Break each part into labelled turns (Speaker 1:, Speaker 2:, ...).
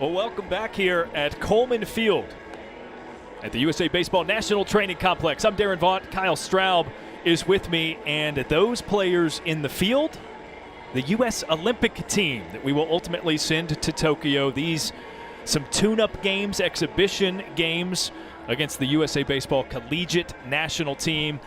Speaker 1: Well, welcome back here at Coleman Field at the USA Baseball National Training Complex. I'm Daron Vaught. Kyle Straub is with me, and those players in the field, the U.S. Olympic team that we will ultimately send to Tokyo. These some tune-up games, exhibition games against the USA Baseball Collegiate National Team.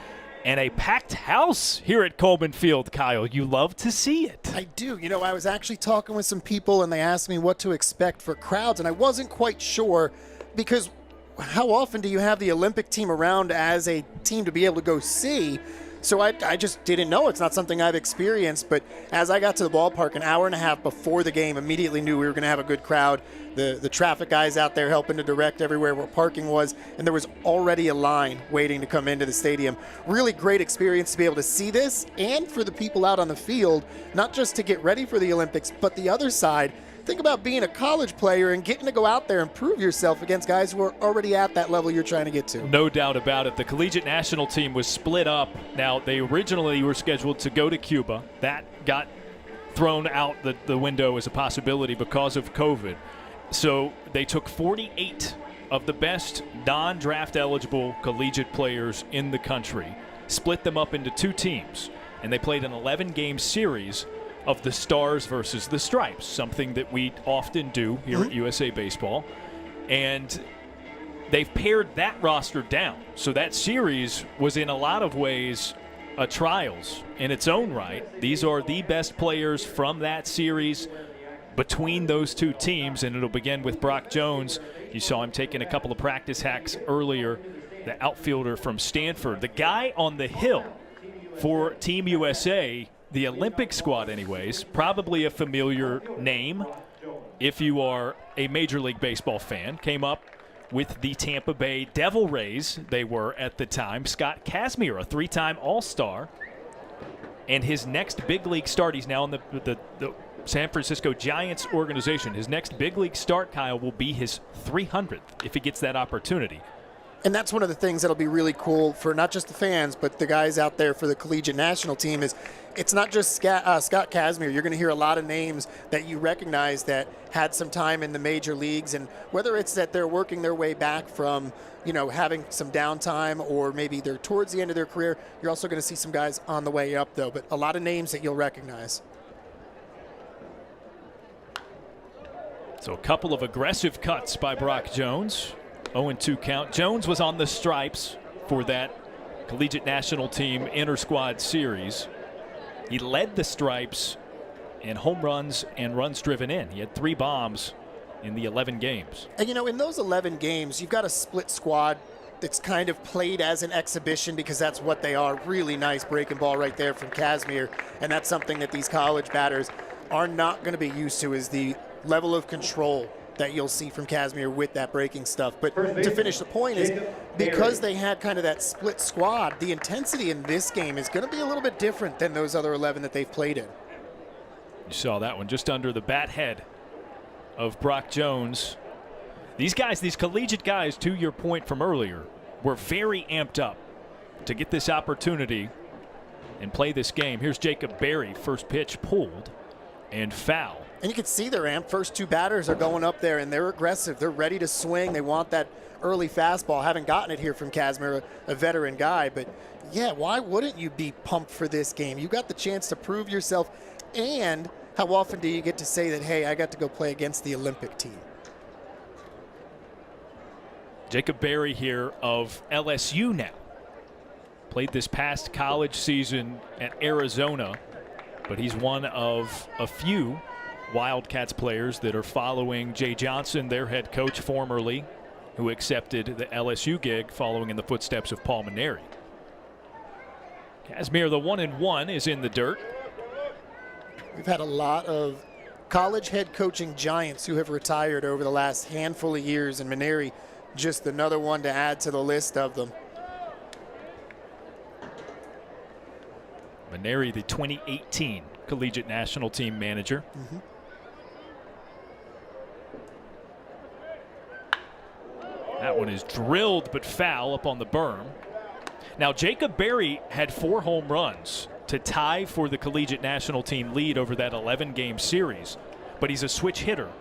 Speaker 1: And a packed house here at Coleman Field, Kyle. You love to see it.
Speaker 2: I do. You know, I was actually talking with some people, and they asked me what to expect for crowds, and I wasn't quite sure because how often do you have the Olympic team around as a team to be able to go see? So I just didn't know. It's not something I've experienced, but as I got to the ballpark an hour and a half before the game, immediately knew we were going to have a good crowd. The traffic guys out there helping to direct everywhere where parking was, and there was already a line waiting to come into the stadium. Really great experience to be able to see this, and for the people out on the field, not just to get ready for the Olympics, but the other side. Think about being a college player and getting to go out there and prove yourself against guys who are already at that level you're trying to get to.
Speaker 1: No doubt about it. The collegiate national team was split up. Now, they originally were scheduled to go to Cuba. That got thrown out the window as a possibility because of COVID. So they took 48 of the best non-draft eligible collegiate players in the country, split them up into two teams, and they played an 11-game series of the Stars versus the Stripes, something that we often do here at USA Baseball. And they've pared that roster down. So that series was in a lot of ways a trials in its own right. These are the best players from that series between those two teams, and it'll begin with Brock Jones. You saw him taking a couple of practice hacks earlier, the outfielder from Stanford. The guy on the hill for Team USA, the Olympic squad anyways, probably a familiar name if you are a Major League Baseball fan, came up with the Tampa Bay Devil Rays, they were at the time. Scott Kazmir, a three-time All-Star, and his next big league start, he's now in the San Francisco Giants organization. His next big league start, Kyle, will be his 300th if he gets that opportunity.
Speaker 2: And that's one of the things that'll be really cool for not just the fans, but the guys out there for the collegiate national team is it's not just Scott Kazmir. You're going to hear a lot of names that you recognize that had some time in the major leagues, and whether it's that they're working their way back from, you know, having some downtime, or maybe they're towards the end of their career, you're also going to see some guys on the way up, though. But a lot of names that you'll recognize.
Speaker 1: So a couple of aggressive cuts by Brock Jones. 0-2 count. Jones was on the Stripes for that collegiate national team inter-squad series. He led the Stripes in home runs and runs driven in. He had 3 bombs in the 11 games.
Speaker 2: And, you know, in those 11 games, you've got a split squad that's kind of played as an exhibition because that's what they are. Really nice breaking ball right there from Kazmir. And that's something that these college batters are not going to be used to, is the level of control that you'll see from Kazmir with that breaking stuff. But to finish the point is, because they had kind of that split squad, the intensity in this game is going to be a little bit different than those other 11 that they've played in.
Speaker 1: You saw that one just under the bat head of Brock Jones. These guys, these collegiate guys, to your point from earlier, were very amped up to get this opportunity and play this game. Here's Jacob Berry, first pitch pulled and foul.
Speaker 2: And you can see their amp. First 2 batters are going up there, and they're aggressive. They're ready to swing. They want that early fastball. Haven't gotten it here from Kazmir, a veteran guy. But, yeah, why wouldn't you be pumped for this game? You got the chance to prove yourself. And how often do you get to say that, hey, I got to go play against the Olympic team?
Speaker 1: Jacob Berry here of LSU now. Played this past college season at Arizona, but he's one of a few Wildcats players that are following Jay Johnson, their head coach formerly, who accepted the LSU gig following in the footsteps of Paul Mainieri. Kazmir, the 1-1, is in the dirt.
Speaker 2: We've had a lot of college head coaching giants who have retired over the last handful of years, and Mainieri just another one to add to the list of them.
Speaker 1: Mainieri, the 2018 collegiate national team manager. That one is drilled but foul up on the berm. Now, Jacob Berry had 4 home runs to tie for the collegiate national team lead over that 11-game series, but he's a switch hitter.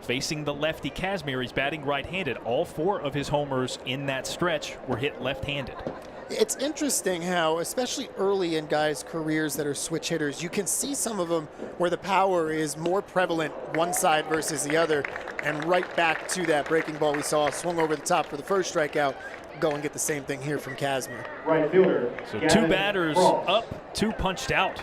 Speaker 1: facing the lefty Kazmir. He's batting right-handed. All 4 of his homers in that stretch were hit left-handed.
Speaker 2: It's interesting how, especially early in guys' careers that are switch hitters, you can see some of them where the power is more prevalent one side versus the other. And right back to that breaking ball we saw swung over the top for the first strikeout. Go and get the same thing here from Kazmir.
Speaker 3: Right fielder.
Speaker 1: So 2 batters up, 2 punched out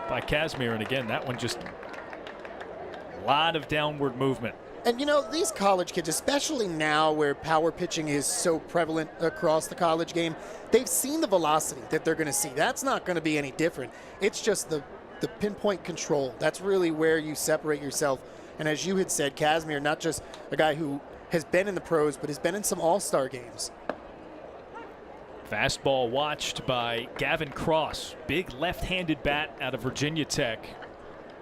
Speaker 1: by Kazmir. And again, that one just a lot of downward movement.
Speaker 2: And you know, these college kids, especially now where power pitching is so prevalent across the college game, they've seen the velocity that they're going to see. That's not going to be any different. It's just the pinpoint control. That's really where you separate yourself. And as you had said, Kazmir, not just a guy who has been in the pros, but has been in some all-star games.
Speaker 1: Fastball watched by Gavin Cross. Big left-handed bat out of Virginia Tech.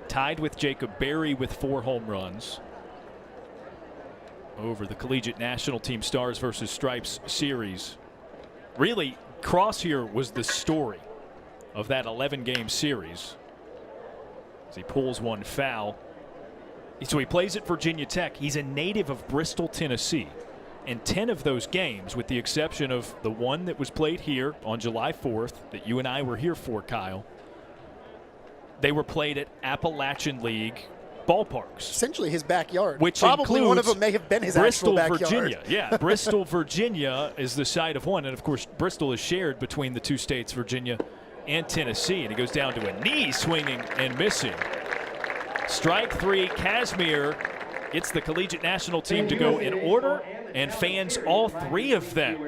Speaker 1: Tied with Jacob Berry with 4 home runs over the Collegiate National Team Stars versus Stripes series. Really, Cross here was the story of that 11-game series as he pulls one foul. So he plays at Virginia Tech. He's a native of Bristol, Tennessee. And 10 of those games, with the exception of the one that was played here on July 4th that you and I were here for, Kyle, they were played at Appalachian League ballparks.
Speaker 2: Essentially his backyard.
Speaker 1: Which
Speaker 2: probably
Speaker 1: includes
Speaker 2: one of them may have been his
Speaker 1: Bristol,
Speaker 2: actual backyard.
Speaker 1: Virginia. Yeah, Bristol, Virginia is the site of one. And, of course, Bristol is shared between the 2 states, Virginia and Tennessee. And he goes down to a knee, swinging and missing. Strike 3, Kazmir gets the Collegiate National Team to go in order and fans all 3 of them.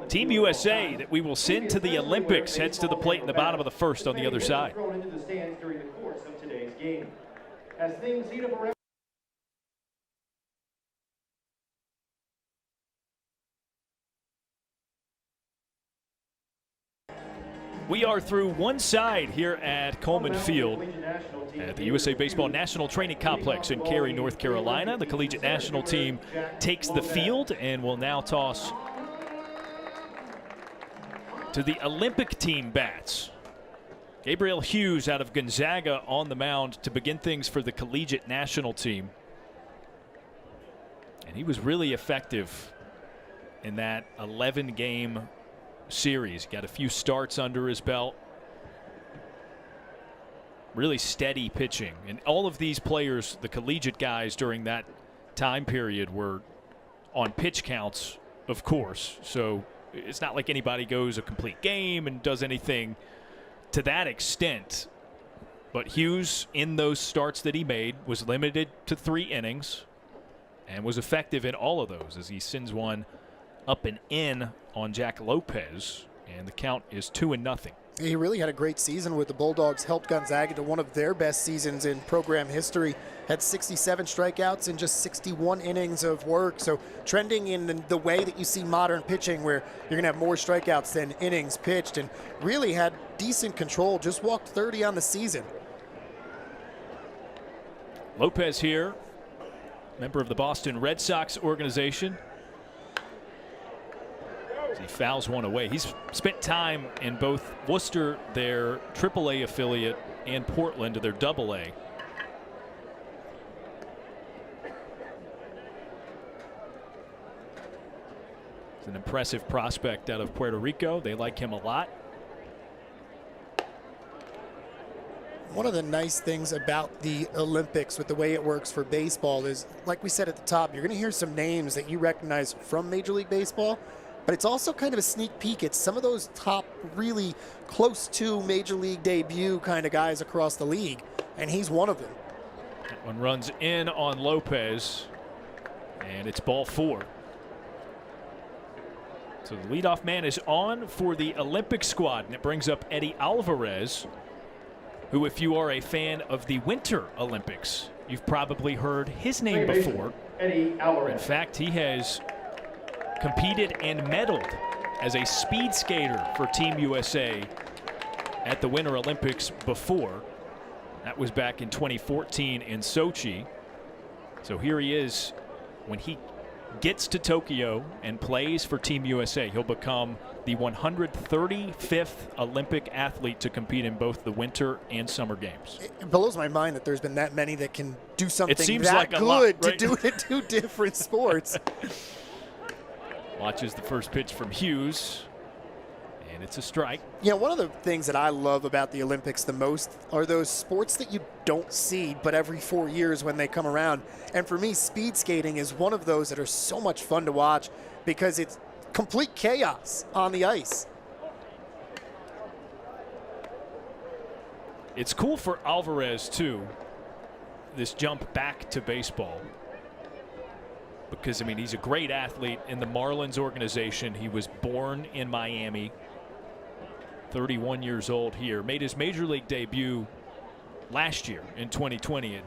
Speaker 1: Team USA that we will send to the Olympics heads to the plate in the bottom of the first on the other side.
Speaker 3: As things heat up around.
Speaker 1: We are through one side here at Coleman Field at the USA Baseball National Training Complex in Cary, North Carolina. The Collegiate National Team takes the field and will now toss to the Olympic team bats. Gabriel Hughes out of Gonzaga on the mound to begin things for the Collegiate National Team. And he was really effective in that 11-game series. Got a few starts under his belt. Really steady pitching. And all of these players, the collegiate guys during that time period, were on pitch counts, of course. So it's not like anybody goes a complete game and does anything to that extent. But Hughes, in those starts that he made, was limited to 3 innings and was effective in all of those as he sends one up and in on Jack Lopez, and the count is 2-0.
Speaker 2: He really had a great season with the Bulldogs, helped Gonzaga to one of their best seasons in program history. Had 67 strikeouts in just 61 innings of work. So trending in the way that you see modern pitching, where you're going to have more strikeouts than innings pitched, and really had decent control. Just walked 30 on the season.
Speaker 1: Lopez here, member of the Boston Red Sox organization. He fouls one away. He's spent time in both Worcester, their AAA affiliate, and Portland, their AA. He's an impressive prospect out of Puerto Rico. They like him a lot.
Speaker 2: One of the nice things about the Olympics with the way it works for baseball is, like we said at the top, you're going to hear some names that you recognize from Major League Baseball. But it's also kind of a sneak peek at some of those top, really close to Major League debut kind of guys across the league, and he's one of them.
Speaker 1: That one runs in on Lopez, and it's ball 4. So the leadoff man is on for the Olympic squad, and it brings up Eddie Alvarez, who, if you are a fan of the Winter Olympics, you've probably heard his name before.
Speaker 3: Eddie Alvarez.
Speaker 1: In fact, he has competed and medaled as a speed skater for Team USA at the Winter Olympics before. That was back in 2014 in Sochi. So here he is when he gets to Tokyo and plays for Team USA, he'll become the 135th Olympic athlete to compete in both the Winter and Summer Games.
Speaker 2: It blows my mind that there's been that many that can do something
Speaker 1: seems
Speaker 2: that
Speaker 1: like a
Speaker 2: good
Speaker 1: lot, right?
Speaker 2: to do it in two different sports.
Speaker 1: Watches the first pitch from Hughes, and it's a strike.
Speaker 2: You know, one of the things that I love about the Olympics the most are those sports that you don't see but every 4 years when they come around. And for me, speed skating is one of those that are so much fun to watch because it's complete chaos on the ice.
Speaker 1: It's cool for Alvarez, too, this jump back to baseball. Because, I mean, he's a great athlete in the Marlins organization. He was born in Miami, 31 years old here. Made his major league debut last year in 2020. And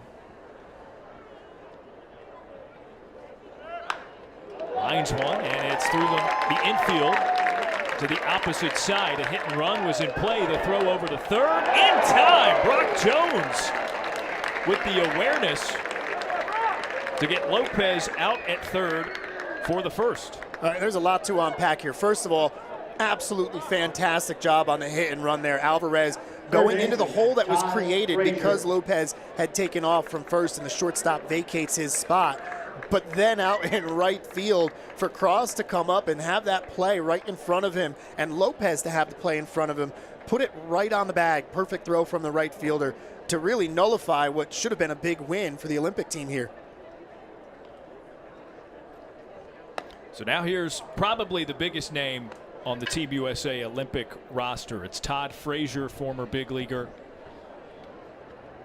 Speaker 1: lines one, and it's through the infield to the opposite side. A hit and run was in play. The throw over to third. In time, Brock Jones with the awareness to get Lopez out at third for the first.
Speaker 2: All right, there's a lot to unpack here. First of all, absolutely fantastic job on the hit and run there. Alvarez going into the hole that was created because Lopez had taken off from first and the shortstop vacates his spot. But then out in right field for Cross to come up and have that play right in front of him and Lopez to have the play in front of him, put it right on the bag. Perfect throw from the right fielder to really nullify what should have been a big win for the Olympic team here.
Speaker 1: So now here's probably the biggest name on the Team USA Olympic roster. It's Todd Frazier, former big leaguer.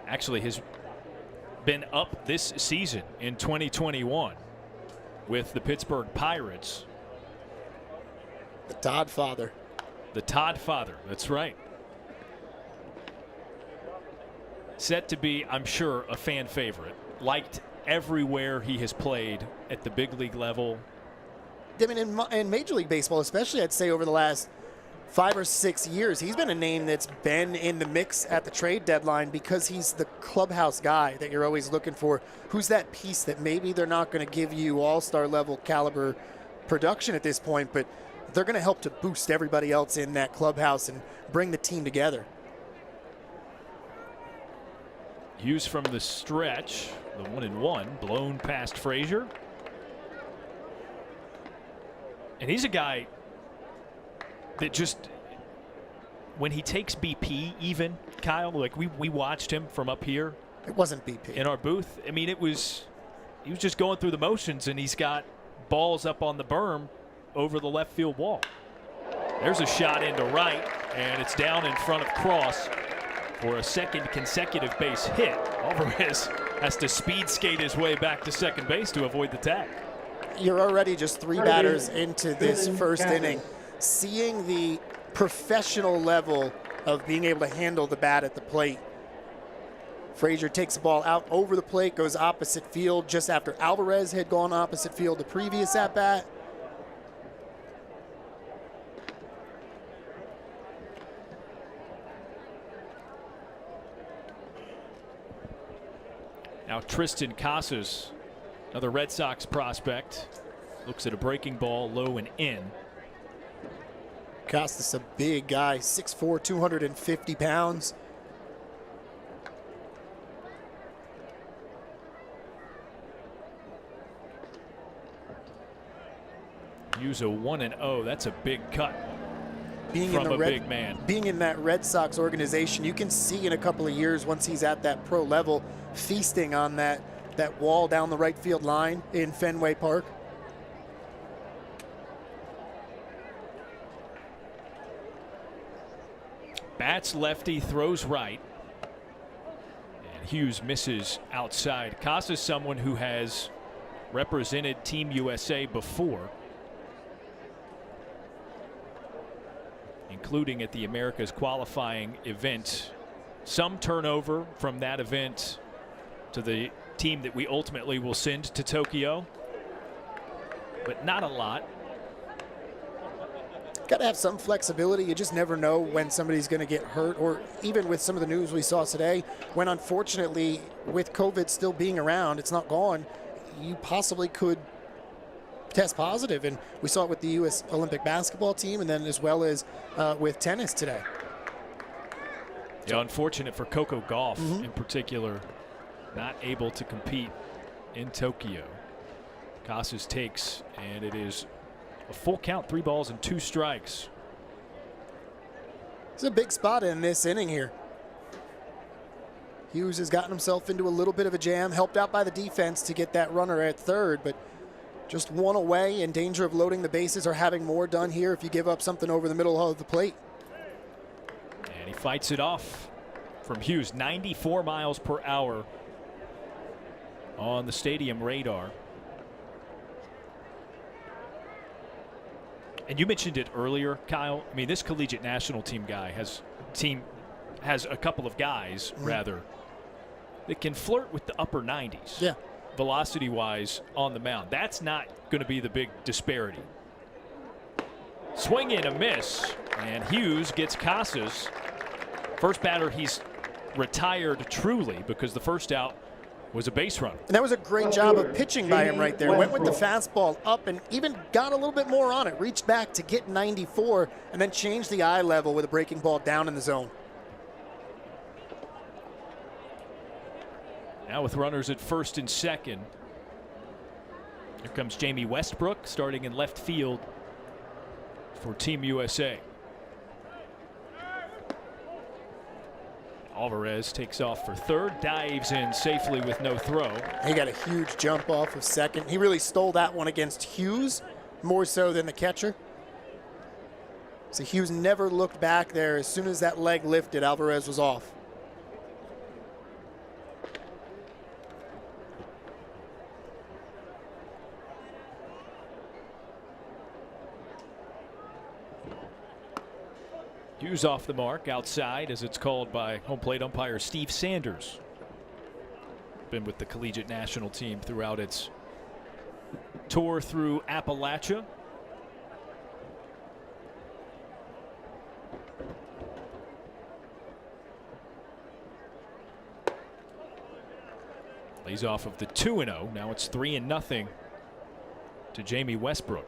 Speaker 1: Actually has been up this season in 2021 with the Pittsburgh Pirates.
Speaker 2: The Todd father.
Speaker 1: The Todd father, that's right. Set to be, I'm sure, a fan favorite. Liked everywhere he has played at the big league level.
Speaker 2: I mean, in Major League Baseball, especially, I'd say over the last 5 or 6 years, he's been a name that's been in the mix at the trade deadline because he's the clubhouse guy that you're always looking for. Who's that piece that maybe they're not going to give you all-star level caliber production at this point, but they're going to help to boost everybody else in that clubhouse and bring the team together.
Speaker 1: Hughes from the stretch, the 1-1, blown past Frazier. And he's a guy that just, when he takes BP even, Kyle, like we watched him from up here.
Speaker 2: It wasn't BP.
Speaker 1: In our booth. I mean, he was just going through the motions, and he's got balls up on the berm over the left field wall. There's a shot into right, and it's down in front of Cross for a second consecutive base hit. Alvarez has to speed skate his way back to second base to avoid the tag.
Speaker 2: You're already just 3 batters into this first inning. Seeing the professional level of being able to handle the bat at the plate. Frazier takes the ball out over the plate, goes opposite field just after Alvarez had gone opposite field the previous at-bat.
Speaker 1: Now Tristan Casas, another Red Sox prospect, looks at a breaking ball low and in.
Speaker 2: Casas, a big guy, 6'4", 250 pounds.
Speaker 1: Use a 1-0. That's a big cut
Speaker 2: Being
Speaker 1: from
Speaker 2: in the
Speaker 1: big man.
Speaker 2: Being in that Red Sox organization, you can see in a couple of years once he's at that pro level, feasting on that wall down the right field line in Fenway Park.
Speaker 1: Bats lefty, throws right. And Hughes misses outside. Casas, someone who has represented Team USA before, including at the Americas qualifying event. Some turnover from that event to the team that we ultimately will send to Tokyo, but not a lot.
Speaker 2: Got to have some flexibility. You just never know when somebody's going to get hurt, or even with some of the news we saw today, when unfortunately with COVID still being around, it's not gone, you possibly could test positive, and we saw it with the U.S. Olympic basketball team, and then as well as with tennis today.
Speaker 1: Yeah, unfortunate for Coco Gauff in particular, not able to compete in Tokyo. Casas takes, and it is a full count, 3 balls and 2 strikes.
Speaker 2: It's a big spot in this inning here. Hughes has gotten himself into a little bit of a jam, helped out by the defense to get that runner at third, but just one away, in danger of loading the bases or having more done here if you give up something over the middle of the plate.
Speaker 1: And he fights it off from Hughes, 94 miles per hour on the stadium radar. And you mentioned it earlier, Kyle. I mean, this collegiate national team guy has a couple of guys, rather, that can flirt with the upper 90s.
Speaker 2: Yeah.
Speaker 1: Velocity-wise on the mound. That's not going to be the big disparity. Swing and a miss, and Hughes gets Casas. First batter he's retired truly, because the first out was a base runner.
Speaker 2: And that was a great job of pitching by him right there. Went with the fastball up and even got a little bit more on it. Reached back to get 94 and then changed the eye level with a breaking ball down in the zone.
Speaker 1: Now with runners at first and second. Here comes Jamie Westbrook starting in left field for Team USA. Alvarez takes off for third, dives in safely with no throw.
Speaker 2: He got a huge jump off of second. He really stole that one against Hughes, more so than the catcher. So Hughes never looked back there. As soon as that leg lifted, Alvarez was off.
Speaker 1: Hughes off the mark, outside, as it's called by home plate umpire Steve Sanders. Been with the collegiate national team throughout its tour through Appalachia. Lays off of the 2-0. Now it's 3-0 to Jamie Westbrook.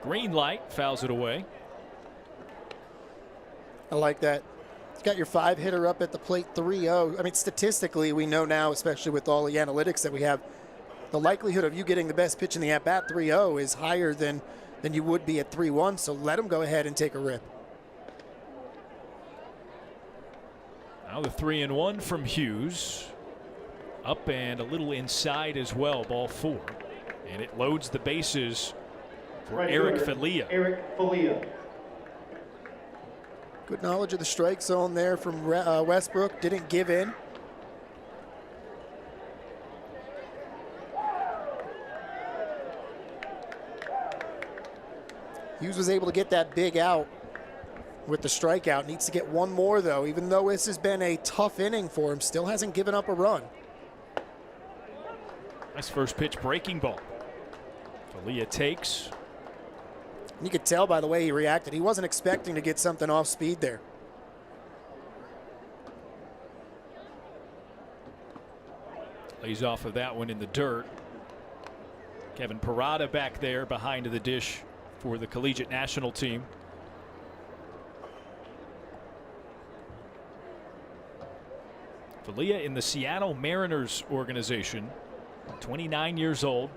Speaker 1: Green light, fouls it away.
Speaker 2: I like that. You got your 5-hitter up at the plate, 3-0. I mean, statistically, we know now, especially with all the analytics that we have, the likelihood of you getting the best pitch in the at-bat, 3-0, is higher than you would be at 3-1. So let him go ahead and take a rip.
Speaker 1: Now the 3-1 from Hughes. Up and a little inside as well, ball 4. And it loads the bases for Eric Filia.
Speaker 3: Eric Filia.
Speaker 2: Good knowledge of the strike zone there from Westbrook. Didn't give in. Hughes was able to get that big out with the strikeout. Needs to get one more, though. Even though this has been a tough inning for him, still hasn't given up a run.
Speaker 1: Nice first pitch breaking ball. Filia takes.
Speaker 2: You could tell by the way he reacted. He wasn't expecting to get something off speed there.
Speaker 1: Lays off of that one in the dirt. Kevin Parada back there behind the dish for the collegiate national team. Filia in the Seattle Mariners organization, 29 years old.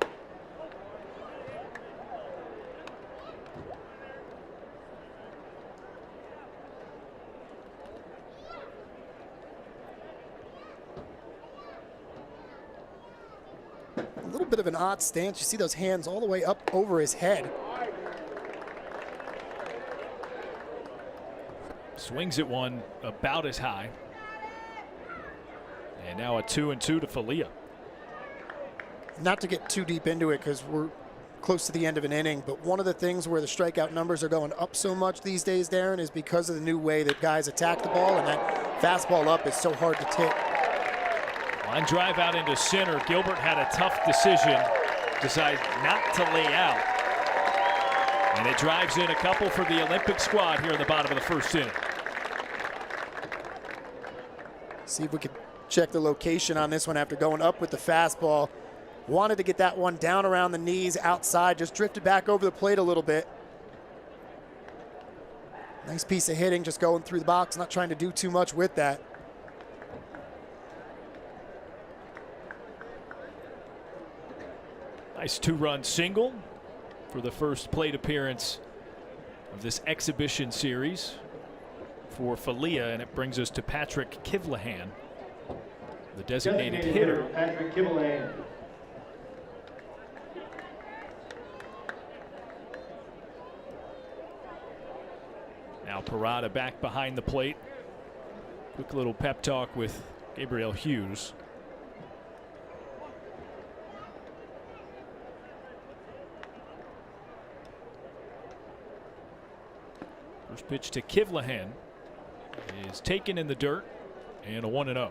Speaker 2: A little bit of an odd stance. You see those hands all the way up over his head.
Speaker 1: Swings at one about as high. And now a 2-2 to Filia.
Speaker 2: Not to get too deep into it because we're close to the end of an inning, but one of the things where the strikeout numbers are going up so much these days, Daron, is because of the new way that guys attack the ball, and that fastball up is so hard to take.
Speaker 1: Line drive out into center. Gilbert had a tough decision decides not to lay out. And it drives in a couple for the Olympic squad here in the bottom of the first inning.
Speaker 2: See if we could check the location on this one after going up with the fastball. Wanted to get that one down around the knees outside, just drifted back over the plate a little bit. Nice piece of hitting, just going through the box, not trying to do too much with that.
Speaker 1: Nice two-run single for the first plate appearance of this exhibition series for Falia, and it brings us to Patrick Kivlahan, the designated hitter.
Speaker 3: Patrick Kivlahan.
Speaker 1: Now Parada back behind the plate. Quick little pep talk with Gabriel Hughes. First pitch to Kivlahan is taken in the dirt, and a 1-0.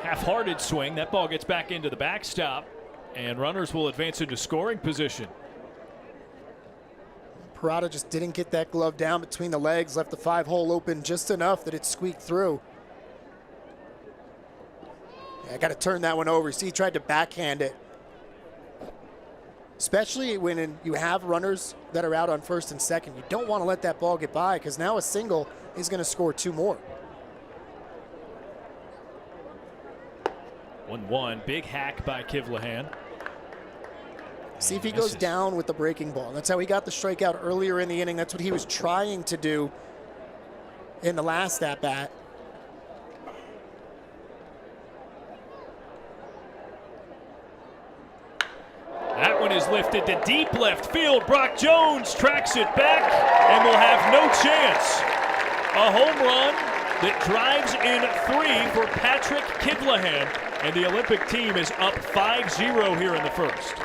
Speaker 1: Half-hearted swing. That ball gets back into the backstop, and runners will advance into scoring position.
Speaker 2: Parada just didn't get that glove down between the legs, left the 5-hole open just enough that it squeaked through. Yeah, I got to turn that one over. See, he tried to backhand it. Especially when you have runners that are out on first and second. You don't want to let that ball get by, because now a single is going to score 2 more.
Speaker 1: 1-1, big hack by Kivlahan.
Speaker 2: See if he goes down with the breaking ball. That's how he got the strikeout earlier in the inning. That's what he was trying to do in the last at-bat.
Speaker 1: That one is lifted to deep left field. Brock Jones tracks it back and will have no chance. A home run that drives in 3 for Patrick Kivlahan, and the Olympic team is up 5-0 here in the first.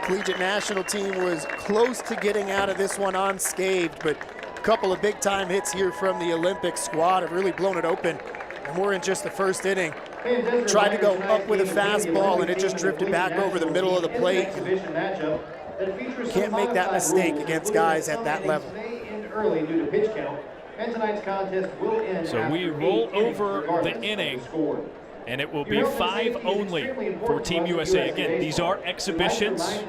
Speaker 2: Collegiate national team was close to getting out of this one unscathed, but a couple of big-time hits here from the Olympic squad have really blown it open. And we're in just the first inning. Tried to go up with a fastball, and it just drifted back over the middle of the plate. Can't make that mistake against guys at that level.
Speaker 1: So we roll over the inning, and it will be 5 only for Team USA. Again, these are exhibitions.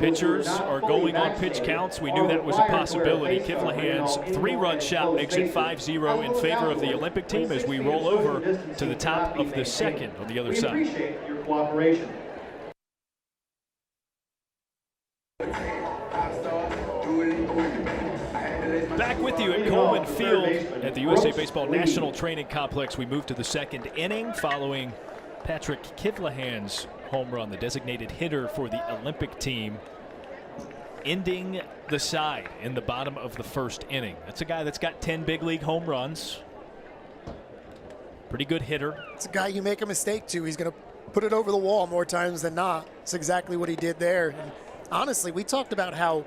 Speaker 1: Pitchers are going on pitch counts. We knew that was a possibility. Kivlahan's 3-run shot makes it 5-0 in favor of the Olympic team as we roll over to the top of the second on the other side.
Speaker 3: Appreciate your cooperation.
Speaker 1: Back with you at Coleman Field at the USA Baseball National Training Complex. We move to the second inning following Patrick Kivlahan's home run, the designated hitter for the Olympic team, ending the side in the bottom of the first inning. That's a guy that's got 10 big league home runs. Pretty good hitter.
Speaker 2: It's a guy you make a mistake to, he's going to put it over the wall more times than not. It's exactly what he did there. And honestly, we talked about how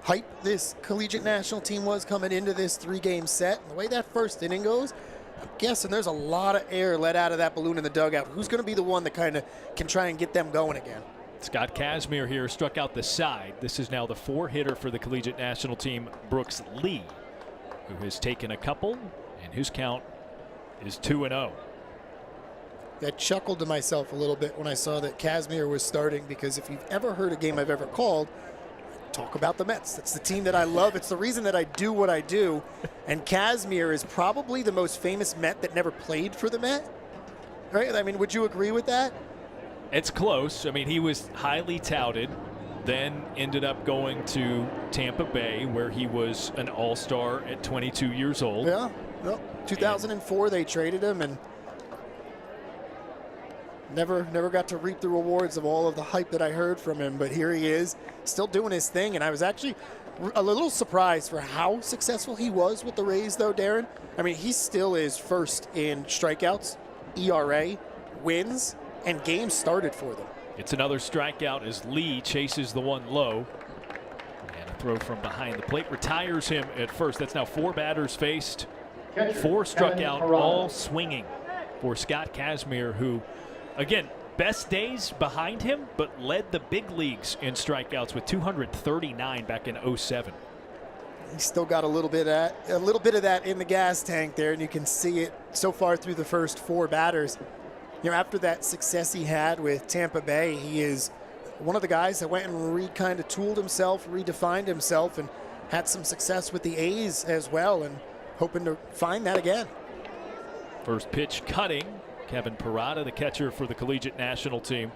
Speaker 2: hype this collegiate national team was coming into this 3-game set. And the way that first inning goes, I'm guessing there's a lot of air let out of that balloon in the dugout. Who's going to be the one that kind of can try and get them going again?
Speaker 1: Scott Kazmir here struck out the side. This is now the 4-hitter for the collegiate national team, Brooks Lee, who has taken a couple, and his count is 2-0.
Speaker 2: I chuckled to myself a little bit when I saw that Kazmir was starting, because if you've ever heard a game I've ever called, talk about the Mets. That's the team that I love. It's the reason that I do what I do. And Kazmir is probably the most famous Met that never played for the Met. Right? I mean, would you agree with that?
Speaker 1: It's close. I mean, he was highly touted, then ended up going to Tampa Bay, where he was an all-star at 22 years old.
Speaker 2: Yeah. Well, 2004 they traded him, and never got to reap the rewards of all of the hype that I heard from him, but here he is, still doing his thing. And I was actually a little surprised for how successful he was with the Rays, though, Daron. I mean, he still is first in strikeouts, ERA, wins, and games started for them.
Speaker 1: It's another strikeout as Lee chases the one low. And a throw from behind the plate retires him at first. That's now 4 batters faced.
Speaker 3: Catcher,
Speaker 1: 4 struck
Speaker 3: Kevin
Speaker 1: out,
Speaker 3: Parada.
Speaker 1: all swinging for Scott Kazmir, who, again, best days behind him, but led the big leagues in strikeouts with 239 back in '07.
Speaker 2: He's still got a little bit of that in the gas tank there, and you can see it so far through the first 4 batters. You know, after that success he had with Tampa Bay, he is one of the guys that went and kind of tooled himself, redefined himself, and had some success with the A's as well, and hoping to find that again.
Speaker 1: First pitch cutting. Kevin Parada, the catcher for the Collegiate National Team.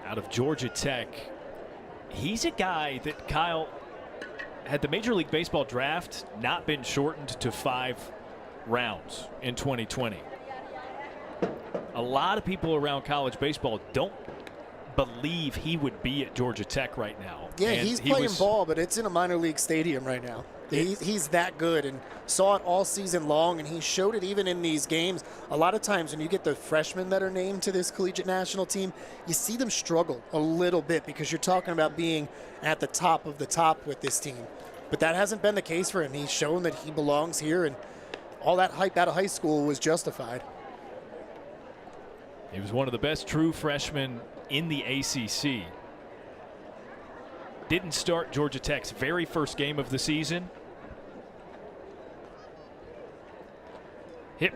Speaker 1: Out of Georgia Tech. He's a guy that, Kyle, had the Major League Baseball draft not been shortened to 5 rounds in 2020. A lot of people around college baseball don't believe he would be at Georgia Tech right now.
Speaker 2: Yeah,
Speaker 1: And
Speaker 2: he's
Speaker 1: he
Speaker 2: playing
Speaker 1: was,
Speaker 2: ball, but it's in a minor league stadium right now. He's that good, and saw it all season long, and he showed it even in these games. A lot of times when you get the freshmen that are named to this Collegiate National Team, you see them struggle a little bit because you're talking about being at the top of the top with this team. But that hasn't been the case for him. He's shown that he belongs here, and all that hype out of high school was justified.
Speaker 1: He was one of the best true freshmen in the ACC. Didn't start Georgia Tech's very first game of the season. Hit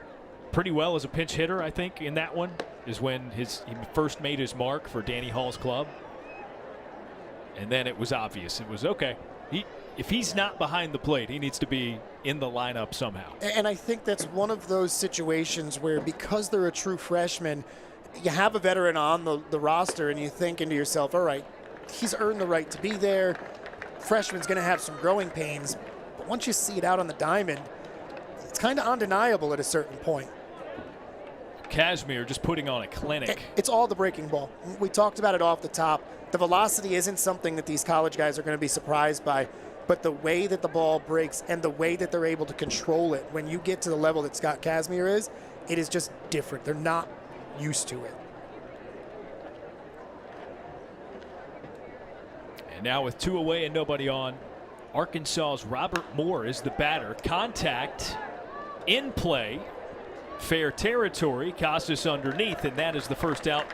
Speaker 1: pretty well as a pinch hitter, I think, in that one is when he first made his mark for Danny Hall's club. And then it was obvious. It was, okay, if he's not behind the plate, he needs to be in the lineup somehow.
Speaker 2: And I think that's one of those situations where, because they're a true freshman, you have a veteran on the roster and you think into yourself, all right, he's earned the right to be there. Freshman's going to have some growing pains. But once you see it out on the diamond, it's kind of undeniable at a certain point.
Speaker 1: Kazmir just putting on a clinic.
Speaker 2: It's all the breaking ball. We talked about it off the top. The velocity isn't something that these college guys are going to be surprised by, but the way that the ball breaks and the way that they're able to control it when you get to the level that Scott Kazmir is, it is just different. They're not used to it.
Speaker 1: And now with 2 away and nobody on, Arkansas's Robert Moore is the batter. Contact in play. Fair territory. Casas underneath, and that is the first out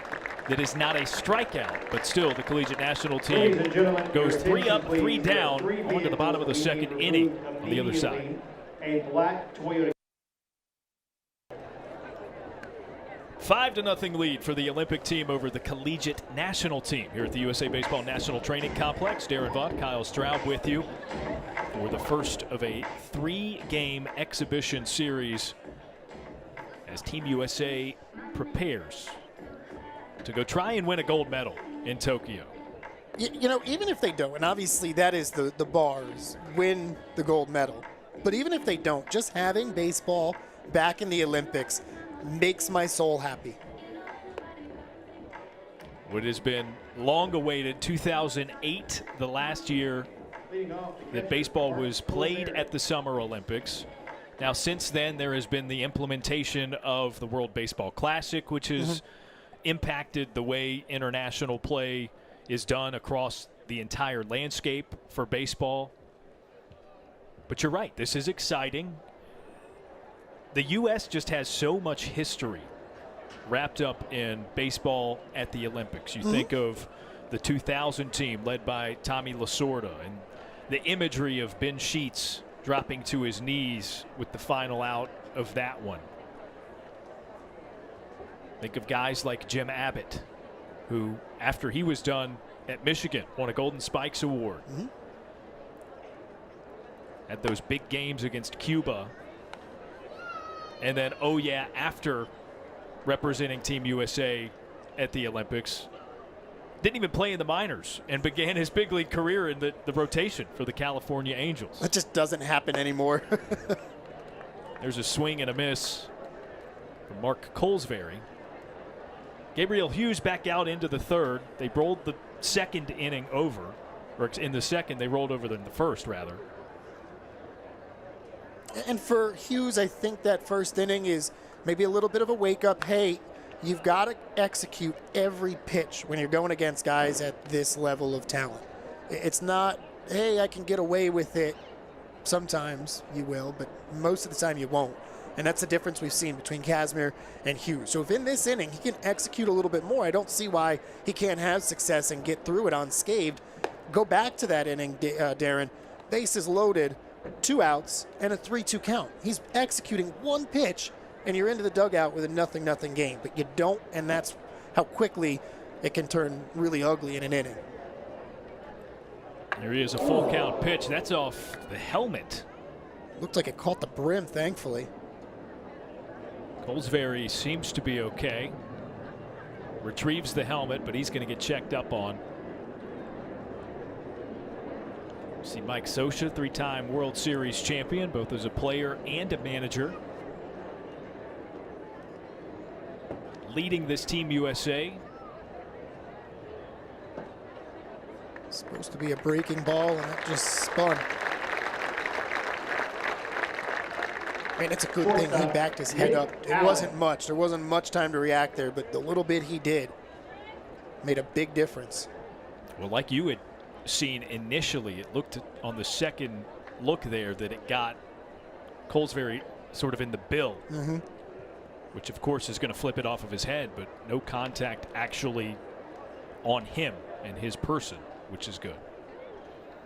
Speaker 1: that is not a strikeout. But still, the Collegiate National Team
Speaker 3: Ladies and gentlemen,
Speaker 1: goes
Speaker 3: your
Speaker 1: 3 up,
Speaker 3: attention,
Speaker 1: 3
Speaker 3: please.
Speaker 1: down,
Speaker 3: Three
Speaker 1: on to the bottom of the
Speaker 3: vehicles
Speaker 1: second
Speaker 3: will be
Speaker 1: inning
Speaker 3: removed
Speaker 1: on the other side.
Speaker 3: immediately. A black Toyota.
Speaker 1: 5-0 lead for the Olympic team over the Collegiate National Team here at the USA Baseball National Training Complex. Daron Vaught, Kyle Straub with you for the first of a 3-game exhibition series as Team USA prepares to go try and win a gold medal in Tokyo.
Speaker 2: You know, even if they don't, and obviously that is the bars, win the gold medal. But even if they don't, just having baseball back in the Olympics makes my soul happy.
Speaker 1: What has been long awaited, 2008, the last year that baseball was played at the Summer Olympics. Now, since then, there has been the implementation of the World Baseball Classic, which has impacted the way international play is done across the entire landscape for baseball. But you're right, this is exciting. The U.S. just has so much history wrapped up in baseball at the Olympics. You think of the 2000 team led by Tommy Lasorda and the imagery of Ben Sheets dropping to his knees with the final out of that one. Think of guys like Jim Abbott, who, after he was done at Michigan, won a Golden Spikes Award. Had those big games against Cuba. And then, oh yeah, after representing Team USA at the Olympics, didn't even play in the minors and began his big league career in the rotation for the California Angels.
Speaker 2: That just doesn't happen anymore.
Speaker 1: There's a swing and a miss from Mark Colesbury. Gabriel Hughes back out into the third. They rolled the second inning over, or in the second they rolled over in the first, rather.
Speaker 2: And for Hughes, I think that first inning is maybe a little bit of a wake-up. Hey, You've got to execute every pitch when you're going against guys at this level of talent. It's not, hey, I can get away with it. Sometimes you will, but most of the time you won't. And that's the difference we've seen between Kazmir and Hughes. So if in this inning he can execute a little bit more, I don't see why he can't have success and get through it unscathed. Go back to that inning, Daron. Bases loaded, 2 outs, and a 3-2 count. He's executing one pitch, and you're into the dugout with a 0-0 game. But you don't, and that's how quickly it can turn really ugly in an inning.
Speaker 1: There he is, a full count pitch. That's off the helmet.
Speaker 2: Looked like it caught the brim, thankfully.
Speaker 1: Colesbury seems to be okay. Retrieves the helmet, but he's going to get checked up on. See Mike Scioscia, 3-time World Series champion, both as a player and a manager. Leading this Team USA.
Speaker 2: Supposed to be a breaking ball, and it just spun. I mean, it's a good thing he backed his head up. It wasn't much. There wasn't much time to react there, but the little bit he did made a big difference.
Speaker 1: Well, like you had seen initially, it looked on the second look there that it got Colesbury sort of in the bill, which of course is going to flip it off of his head, but no contact actually on him and his person, which is good.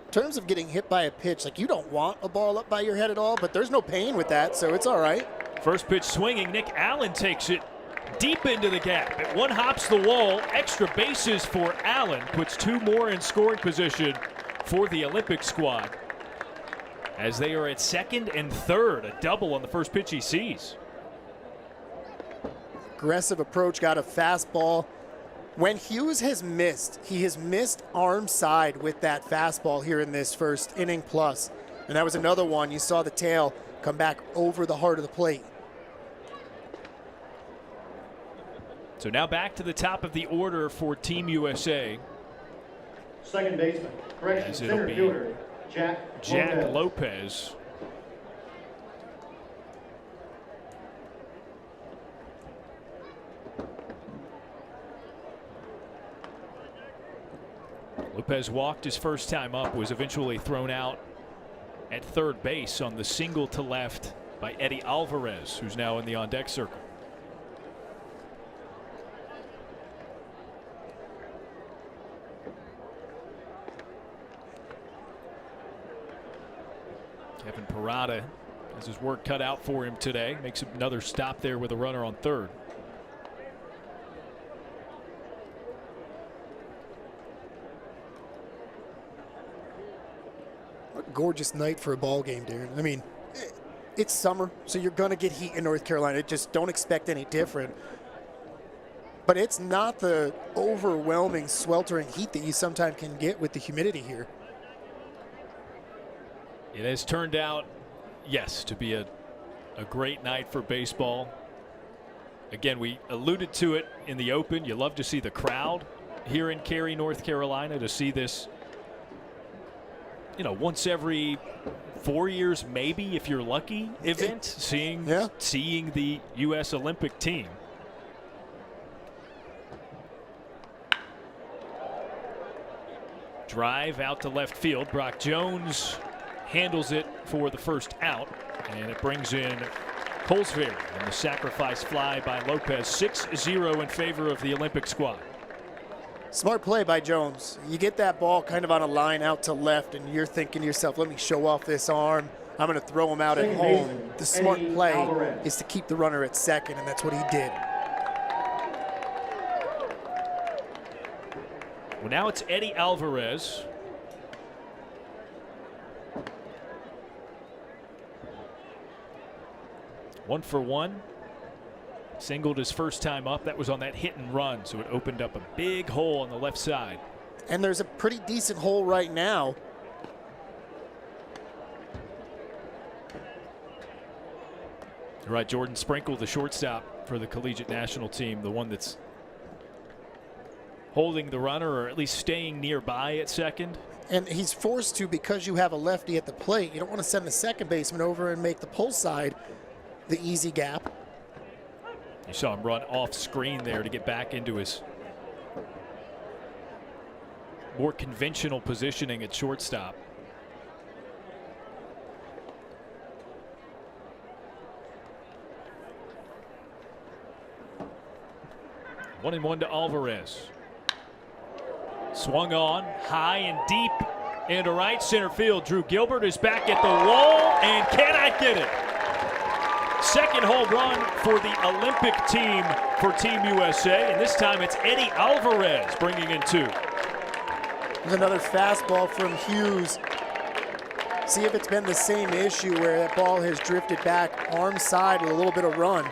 Speaker 2: In terms of getting hit by a pitch, like, you don't want a ball up by your head at all, but there's no pain with that, so it's all right.
Speaker 1: First pitch swinging, Nick Allen takes it deep into the gap. It one hops the wall, extra bases for Allen, puts 2 more in scoring position for the Olympic squad as they are at second and third, a double on the first pitch he sees.
Speaker 2: Aggressive approach, got a fastball. When Hughes has missed, he has missed arm side with that fastball here in this first inning plus. And that was another one. You saw the tail come back over the heart of the plate.
Speaker 1: So now back to the top of the order for Team USA.
Speaker 3: Second baseman, correction,
Speaker 1: As it'll
Speaker 3: center
Speaker 1: be
Speaker 3: fielder, Jack
Speaker 1: Lopez. Lopez walked his first time up, was eventually thrown out at third base on the single to left by Eddie Alvarez, who's now in the on-deck circle. Kevin Parada has his work cut out for him today. Makes another stop there with a runner on third.
Speaker 2: Gorgeous night for a ball game, Daron. I mean, it's summer, so you're going to get heat in North Carolina. Just don't expect any different. But it's not the overwhelming, sweltering heat that you sometimes can get with the humidity here.
Speaker 1: It has turned out, yes, to be a great night for baseball. Again, we alluded to it in the open. You love to see the crowd here in Cary, North Carolina, to see this, you know, once every 4 years, maybe, if you're lucky, event, seeing the U.S. Olympic team. Drive out to left field. Brock Jones handles it for the first out, and it brings in Colesbury and the sacrifice fly by Lopez. 6-0 in favor of the Olympic squad.
Speaker 2: Smart play by Jones. You get that ball kind of on a line out to left, and you're thinking to yourself, let me show off this arm. I'm going to throw him out at home. The smart play is to keep the runner at second, and that's what he did.
Speaker 1: Well, now it's Eddie Alvarez. One for one. Singled his first time up. That was on that hit and run, so it opened up a big hole on the left side.
Speaker 2: And there's a pretty decent hole right now.
Speaker 1: All right, Jordan Sprinkle, the shortstop for the Collegiate National Team, the one that's holding the runner, or at least staying nearby at second.
Speaker 2: And he's forced to, because you have a lefty at the plate. You don't want to send the second baseman over and make the pull side the easy gap.
Speaker 1: You saw him run off screen there to get back into his more conventional positioning at shortstop. One and one to Alvarez. Swung on high and deep into right center field. Drew Gilbert is back at the wall and cannot get it. Second home run for the Olympic team for Team USA, and this time it's Eddie Alvarez bringing in two.
Speaker 2: There's another fastball from Hughes. See if it's been the same issue where that ball has drifted back arm side with a little bit of run.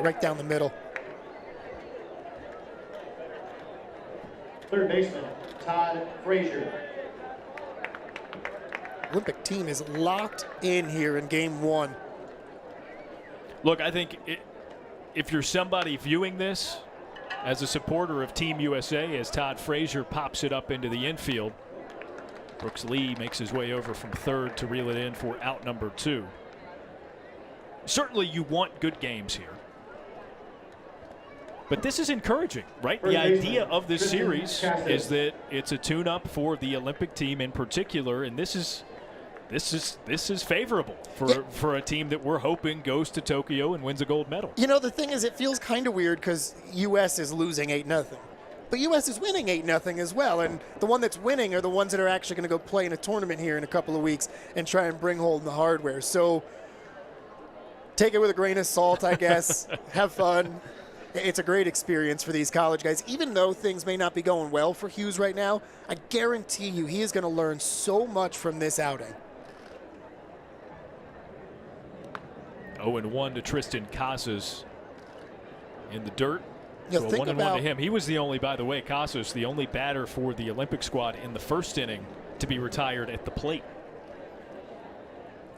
Speaker 2: Right down the middle.
Speaker 3: Third baseman, Todd Frazier.
Speaker 2: Olympic team is locked in here in game one.
Speaker 1: Look, I think if you're somebody viewing this as a supporter of Team USA, as Todd Frazier pops it up into the infield, Brooks Lee makes his way over from third to reel it in for out number two. Certainly you want good games here. But this is encouraging, right? The idea of this series is that it's a tune-up for the Olympic team in particular, and this is favorable for a team that we're hoping goes to Tokyo and wins a gold medal.
Speaker 2: You know, the thing is, it feels kind of weird because U.S. is losing 8-0. But U.S. is winning 8-0 as well, and the one that's winning are the ones that are actually going to go play in a tournament here in a couple of weeks and try and bring home the hardware. So take it with a grain of salt, I guess. Have fun. It's a great experience for these college guys. Even though things may not be going well for Hughes right now, I guarantee you he is going to learn so much from this outing.
Speaker 1: 0-1 to Tristan Casas in the dirt.
Speaker 2: You
Speaker 1: So
Speaker 2: know,
Speaker 1: 1-1 to him. He was the only, by the way, Casas, the only batter for the Olympic squad in the first inning to be retired at the plate.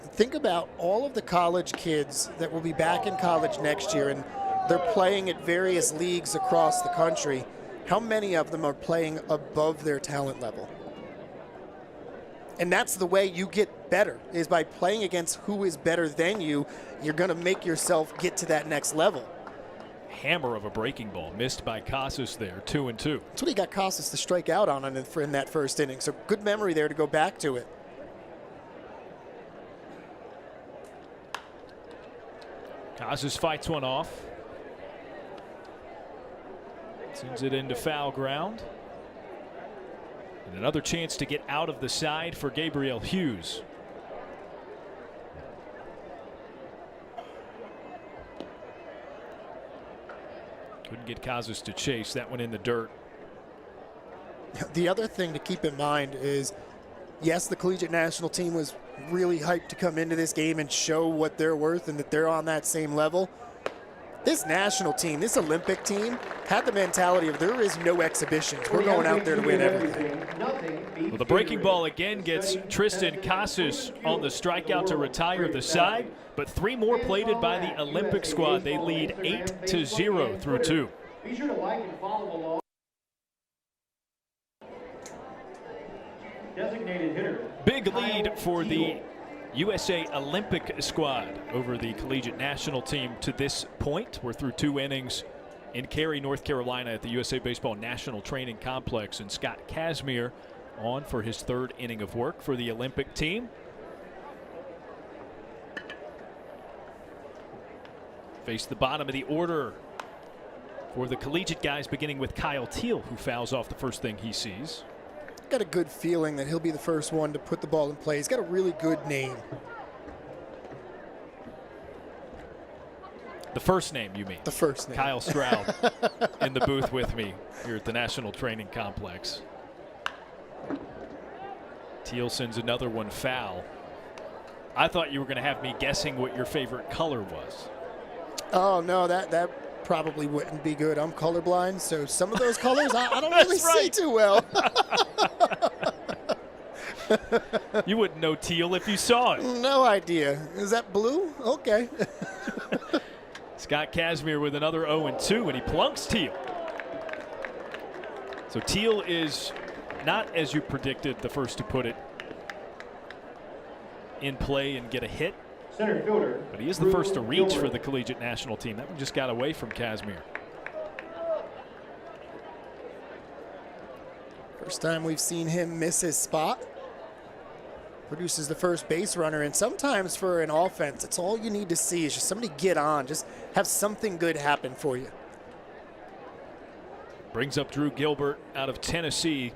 Speaker 2: Think about all of the college kids that will be back in college next year, and they're playing at various leagues across the country. How many of them are playing above their talent level? And that's the way you get better, is by playing against who is better than you. You're going to make yourself get to that next level.
Speaker 1: Hammer of a breaking ball missed by Casas there, 2-2.
Speaker 2: That's what he got Casas to strike out on in that first inning. So good memory there to go back to it.
Speaker 1: Casas fights one off. Sends it into foul ground. And another chance to get out of the side for Gabriel Hughes. Couldn't get Casas to chase. That one in the dirt.
Speaker 2: The other thing to keep in mind is, yes, the collegiate national team was really hyped to come into this game and show what they're worth and that they're on that same level. This national team, this Olympic team, had the mentality of there is no exhibitions. We're going out there to win everything.
Speaker 1: Well, the breaking ball again gets Tristan Casas on the strikeout to retire the side, but three more plated by the Olympic squad. They lead 8-0 through two.
Speaker 3: Be sure to like and follow along. Designated hitter.
Speaker 1: Big lead for the USA Olympic squad over the collegiate national team to this point. We're through two innings in Cary, North Carolina at the USA Baseball National Training Complex, and Scott Kazmir on for his third inning of work for the Olympic team. Face the bottom of the order for the collegiate guys, beginning with Kyle Teal, who fouls off the first thing he sees.
Speaker 2: Got a good feeling that he'll be the first one to put the ball in play. He's got a really good name.
Speaker 1: The first name, you mean?
Speaker 2: The first name.
Speaker 1: Kyle Stroud in the booth with me here at the National Training Complex. Teal sends another one foul. I thought you were going to have me guessing what your favorite color was.
Speaker 2: Oh, no, that probably wouldn't be good. I'm colorblind, so some of those colors I don't really see too well.
Speaker 1: You wouldn't know teal if you saw it.
Speaker 2: No idea. Is that blue? Okay.
Speaker 1: Scott Kazmir with another 0-2, and he plunks Teal. So Teal is not, as you predicted, the first to put it in play and get a hit.
Speaker 3: Center fielder.
Speaker 1: But he is the first to reach for the collegiate national team. That one just got away from Casimir.
Speaker 2: First time we've seen him miss his spot. Produces the first base runner, and sometimes for an offense, it's all you need to see is just somebody get on, just have something good happen for you.
Speaker 1: Brings up Drew Gilbert out of Tennessee.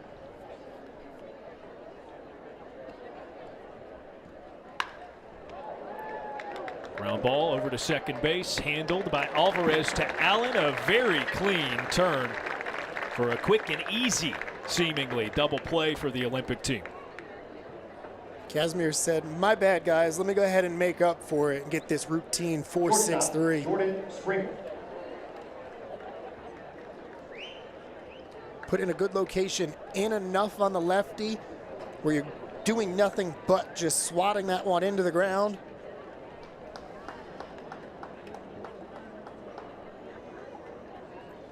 Speaker 1: Ground ball over to second base, handled by Alvarez to Allen. A very clean turn for a quick and easy, seemingly, double play for the Olympic team.
Speaker 2: Casimir said, "My bad, guys. Let me go ahead and make up for it and get this routine 4-6-3."
Speaker 3: Jordan Springer.
Speaker 2: Put in a good location, in enough on the lefty where you're doing nothing but just swatting that one into the ground.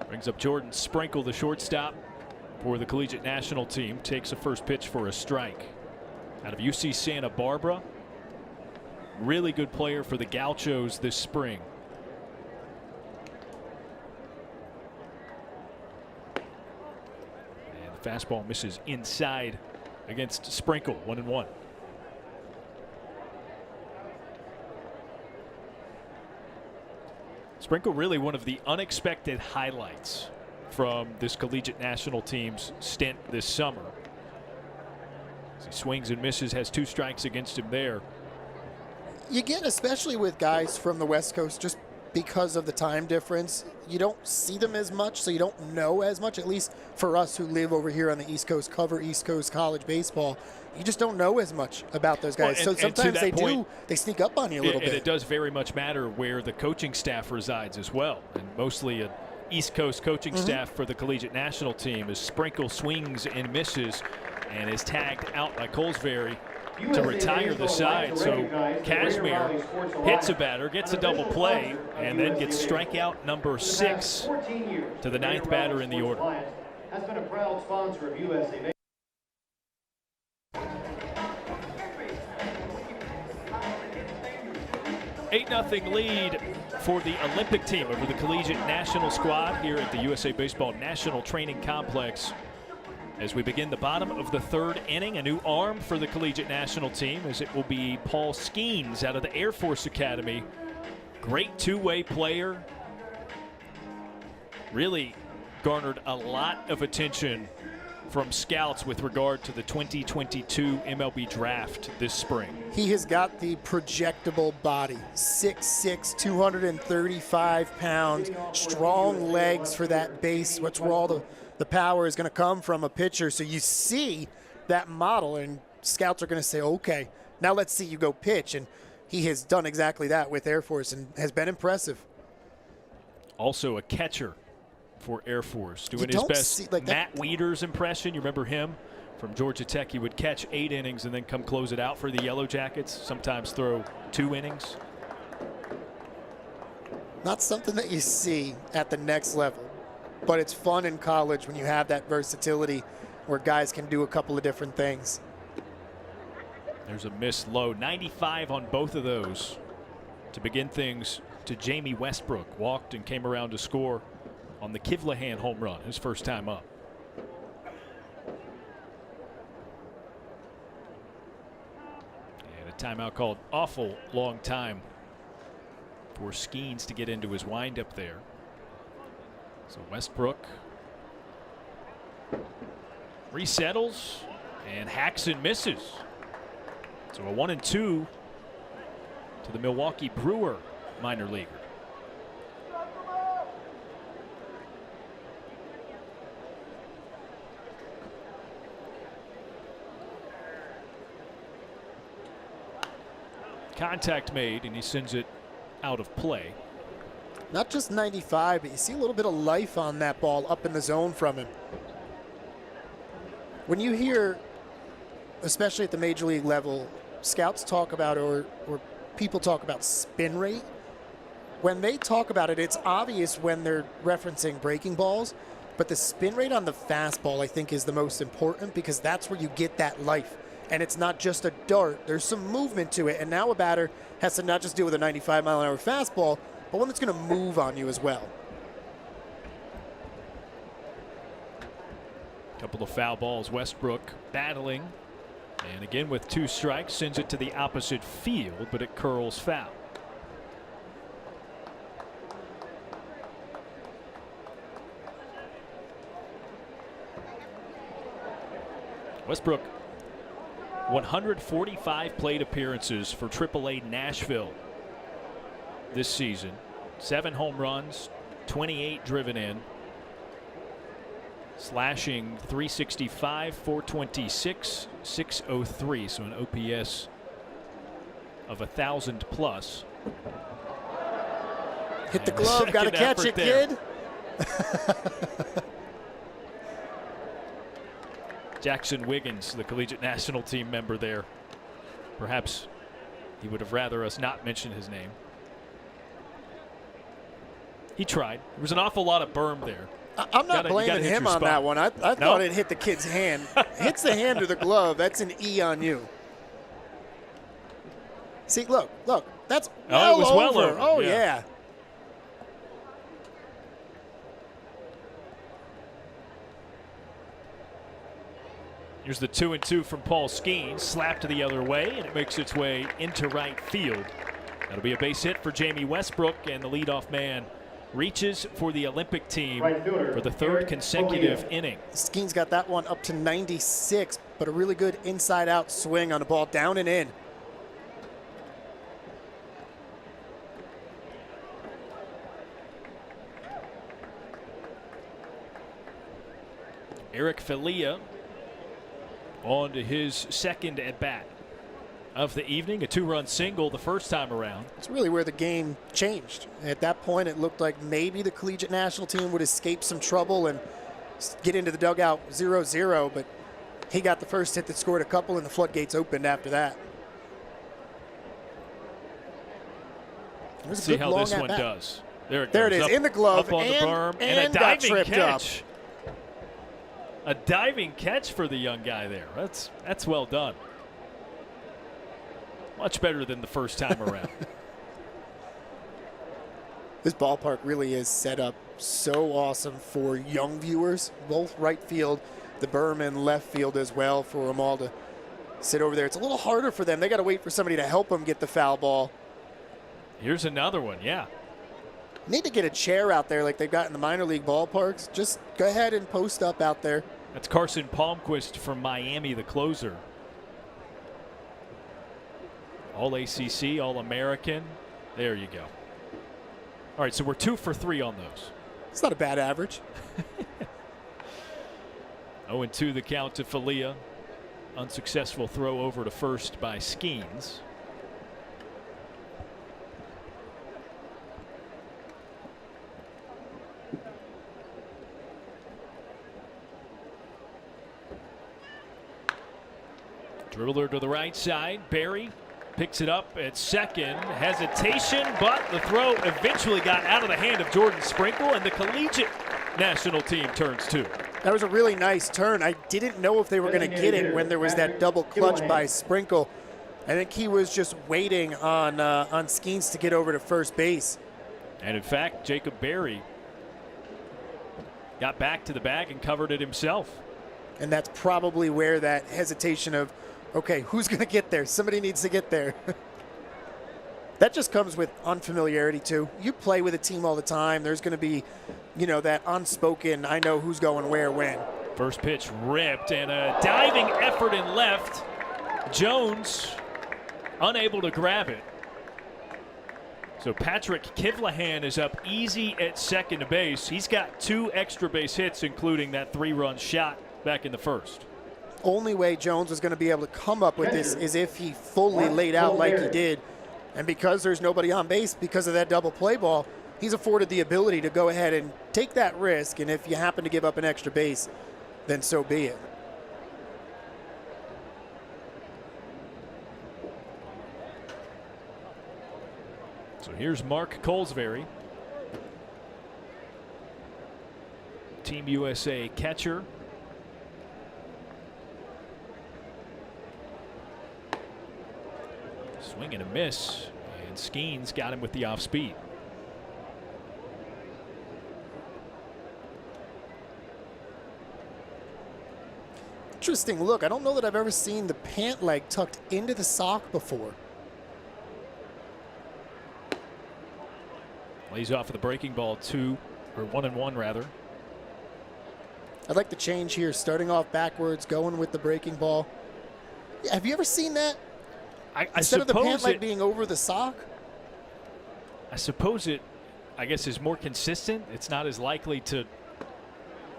Speaker 1: Brings up Jordan Sprinkle, the shortstop for the collegiate national team. Takes a first pitch for a strike. Out of UC Santa Barbara. Really good player for the Gauchos this spring. And the fastball misses inside against Sprinkle, 1-1. Sprinkle really one of the unexpected highlights from this collegiate national team's stint this summer. As he swings and misses, has 2 strikes against him there.
Speaker 2: You get, especially with guys from the West Coast, just because of the time difference, you don't see them as much, so you don't know as much, at least for us who live over here on the East Coast, cover East Coast college baseball. You just don't know as much about those guys.
Speaker 1: Well,
Speaker 2: so sometimes they sneak up on you a little bit.
Speaker 1: And it does very much matter where the coaching staff resides as well. And mostly an East Coast coaching staff for the collegiate national team, as Sprinkle swings and misses and is tagged out by Colesbury to retire the side. So Casimir hits a batter, gets a double play, and then gets strikeout number 6 to the 9th batter in the order.
Speaker 3: Has been a proud sponsor of USA.
Speaker 1: 8-0 lead for the Olympic team over the collegiate national squad here at the USA Baseball National Training Complex. As we begin the bottom of the 3rd inning, a new arm for the collegiate national team, as it will be Paul Skeens out of the Air Force Academy. Great two-way player. Really garnered a lot of attention from scouts with regard to the 2022 MLB draft this spring.
Speaker 2: He has got the projectable body, 6'6", 235 pounds, strong legs for that base, which where all the power is going to come from a pitcher. So you see that model, and scouts are going to say, okay, now let's see you go pitch. And he has done exactly that with Air Force and has been impressive.
Speaker 1: Also a catcher for Air Force, doing his best Matt Wieters impression. You remember him from Georgia Tech? He would catch 8 innings and then come close it out for the Yellow Jackets, sometimes throw 2 innings.
Speaker 2: Not something that you see at the next level, but it's fun in college when you have that versatility where guys can do a couple of different things.
Speaker 1: There's a miss low, 95 on both of those to begin things to Jamie Westbrook. Walked and came around to score on the Kivlahan home run, his first time up. And a timeout called. Awful long time for Skeens to get into his windup there. So Westbrook resettles and hacks and misses. So a 1-2 to the Milwaukee Brewer minor leaguer. Contact made, and he sends it out of play.
Speaker 2: Not just 95, but you see a little bit of life on that ball up in the zone from him. When you hear, especially at the major league level, scouts talk about or people talk about spin rate, when they talk about it, it's obvious when they're referencing breaking balls, but the spin rate on the fastball, I think, is the most important because that's where you get that life. and it's not just a dart. There's some movement to it, and now a batter has to not just deal with a 95-mile-an-hour fastball, but one that's going to move on you as well.
Speaker 1: Couple of foul balls. Westbrook battling, and again with 2 strikes, sends it to the opposite field, but it curls foul. Westbrook, 145 plate appearances for AAA Nashville this season. 7 home runs, 28 driven in. Slashing .365, .426, .603, so an OPS of 1,000 plus.
Speaker 2: Hit the glove, got to catch it, kid.
Speaker 1: Jackson Wiggins, the Collegiate National Team member there. Perhaps he would have rather us not mention his name. He tried. There was an awful lot of berm there.
Speaker 2: I'm not blaming him on that one. I thought it hit the kid's hand. Hits the hand or the glove. That's an E on you. See, look. That's well,
Speaker 1: it was
Speaker 2: over.
Speaker 1: Well over.
Speaker 2: Oh, yeah.
Speaker 1: Here's the 2-2 from Paul Skeens. Slapped the other way, and it makes its way into right field. That'll be a base hit for Jamie Westbrook, and the leadoff man reaches for the Olympic team for the 3rd consecutive inning.
Speaker 2: Skeens got that one up to 96, but a really good inside-out swing on the ball, down and in.
Speaker 1: Eric Filia on to his 2nd at-bat of the evening, a 2-run single the first time around.
Speaker 2: It's really where the game changed. At that point, it looked like maybe the Collegiate National Team would escape some trouble and get into the dugout 0-0, but he got the first hit that scored a couple, and the floodgates opened after that.
Speaker 1: Let's see how this one does. There it
Speaker 2: is,
Speaker 1: up,
Speaker 2: in the glove,
Speaker 1: up on the berm, and a diving catch. A diving catch for the young guy there. That's well done. Much better than the first time around.
Speaker 2: This ballpark really is set up so awesome for young viewers, both right field, the berm, and left field as well, for them all to sit over there. It's a little harder for them. They got to wait for somebody to help them get the foul ball.
Speaker 1: Here's another one, yeah.
Speaker 2: Need to get a chair out there like they've got in the minor league ballparks. Just go ahead and post up out there.
Speaker 1: That's Carson Palmquist from Miami, the closer. All ACC, All American. There you go. All right, so we're 2 for 3 on those.
Speaker 2: It's not a bad average.
Speaker 1: 0-2 the count to Filia. Unsuccessful throw over to first by Skeens. Dribbler to the right side. Barry picks it up at second. Hesitation, but the throw eventually got out of the hand of Jordan Sprinkle, and the Collegiate National Team turns 2.
Speaker 2: That was a really nice turn. I didn't know if they were going to get it when there was that double clutch by Sprinkle. I think he was just waiting on Skeens to get over to first base.
Speaker 1: And in fact, Jacob Barry got back to the bag and covered it himself.
Speaker 2: And that's probably where that hesitation of, okay, who's going to get there? Somebody needs to get there. That just comes with unfamiliarity, too. You play with a team all the time. There's going to be, that unspoken, I know who's going where, when.
Speaker 1: First pitch ripped, and a diving effort in left. Jones unable to grab it. So Patrick Kivlahan is up easy at second base. He's got 2 extra base hits, including that 3-run shot back in the first.
Speaker 2: Only way Jones was going to be able to come up with this is if he fully laid out like he did. And because there's nobody on base because of that double play ball, he's afforded the ability to go ahead and take that risk. And if you happen to give up an extra base, then so be it.
Speaker 1: So here's Mark Colesbury, Team USA catcher. Swing and a miss, and Skeens got him with the off speed.
Speaker 2: Interesting look. I don't know that I've ever seen the pant leg tucked into the sock before.
Speaker 1: Lays off of the breaking ball, 1-1 rather.
Speaker 2: I'd like the change here, starting off backwards, going with the breaking ball. Yeah, have you ever seen that? Instead of the pant leg being over the sock?
Speaker 1: I suppose it, I guess, is more consistent. It's not as likely to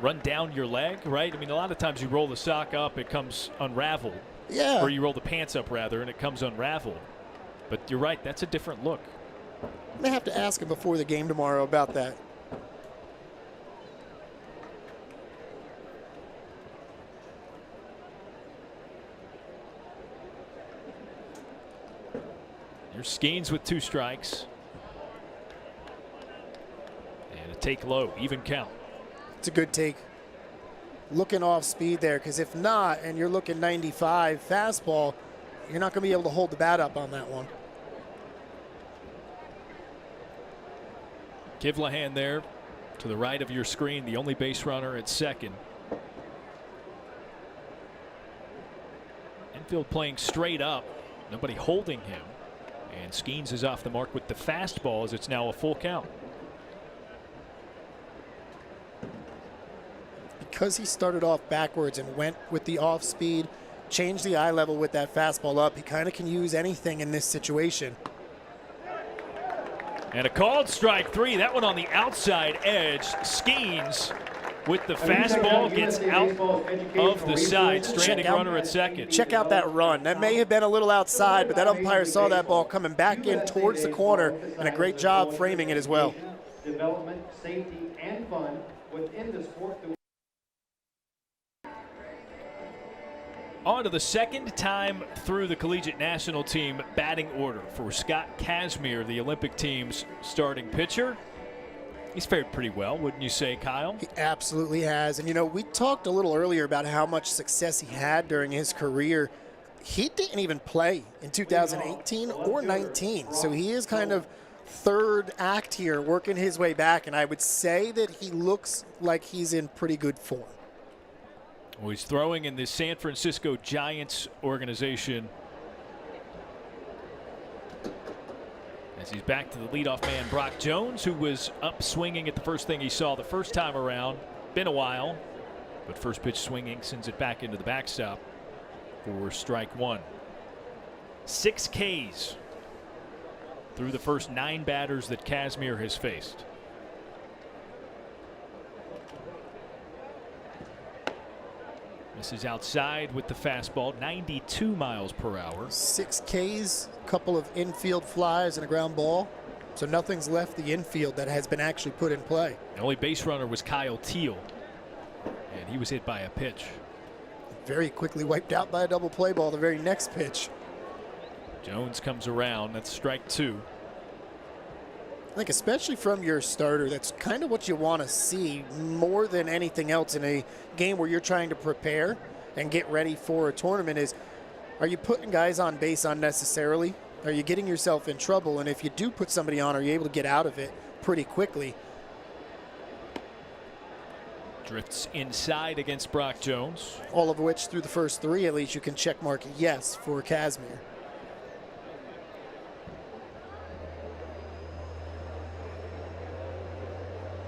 Speaker 1: run down your leg, right? I mean, a lot of times you roll the sock up, it comes unraveled.
Speaker 2: Yeah.
Speaker 1: Or you roll the pants up, rather, and it comes unraveled. But you're right, that's a different look.
Speaker 2: I may have to ask him before the game tomorrow about that.
Speaker 1: Here's Skeens with 2 strikes. And a take low, even count.
Speaker 2: It's a good take. Looking off speed there, because if not, and you're looking 95 fastball, you're not going to be able to hold the bat up on that one.
Speaker 1: Kivlahan there to the right of your screen, the only base runner at second. Infield playing straight up, nobody holding him. And Skeens is off the mark with the fastball as it's now a full count.
Speaker 2: Because he started off backwards and went with the off speed, changed the eye level with that fastball up, he kind of can use anything in this situation.
Speaker 1: And a called strike 3. That one on the outside edge. Skeens with the fastball gets out of the side. Stranding runner at second.
Speaker 2: Check out that run. That may have been a little outside, but that umpire saw that ball coming back in towards the corner, and a great job framing it as well.
Speaker 3: Development, safety, and fun within the sport.
Speaker 1: On to the second time through the Collegiate National Team batting order for Scott Kazmir, the Olympic team's starting pitcher. He's fared pretty well, wouldn't you say, Kyle?
Speaker 2: He absolutely has. And, you know, we talked a little earlier about how much success he had during his career. He didn't even play in 2018 or 19, so he is kind of third act here, working his way back, and I would say that he looks like he's in pretty good form.
Speaker 1: Well, he's throwing in the San Francisco Giants organization as he's back to the leadoff man, Brock Jones, who was up swinging at the first thing he saw the first time around. Been a while, but first pitch swinging sends it back into the backstop for strike 1. 6 Ks through the first 9 batters that Kazmir has faced. This is outside with the fastball, 92 miles per hour.
Speaker 2: 6 Ks, a couple of infield flies and a ground ball. So nothing's left the infield that has been actually put in play.
Speaker 1: The only base runner was Kyle Teal, and he was hit by a pitch.
Speaker 2: Very quickly wiped out by a double play ball the very next pitch.
Speaker 1: Jones comes around. That's strike 2.
Speaker 2: I think especially from your starter, that's kind of what you want to see more than anything else in a game where you're trying to prepare and get ready for a tournament is, are you putting guys on base unnecessarily? Are you getting yourself in trouble? And if you do put somebody on, are you able to get out of it pretty quickly?
Speaker 1: Drifts inside against Brock Jones.
Speaker 2: All of which through the first 3, at least you can check mark yes for Kazmir.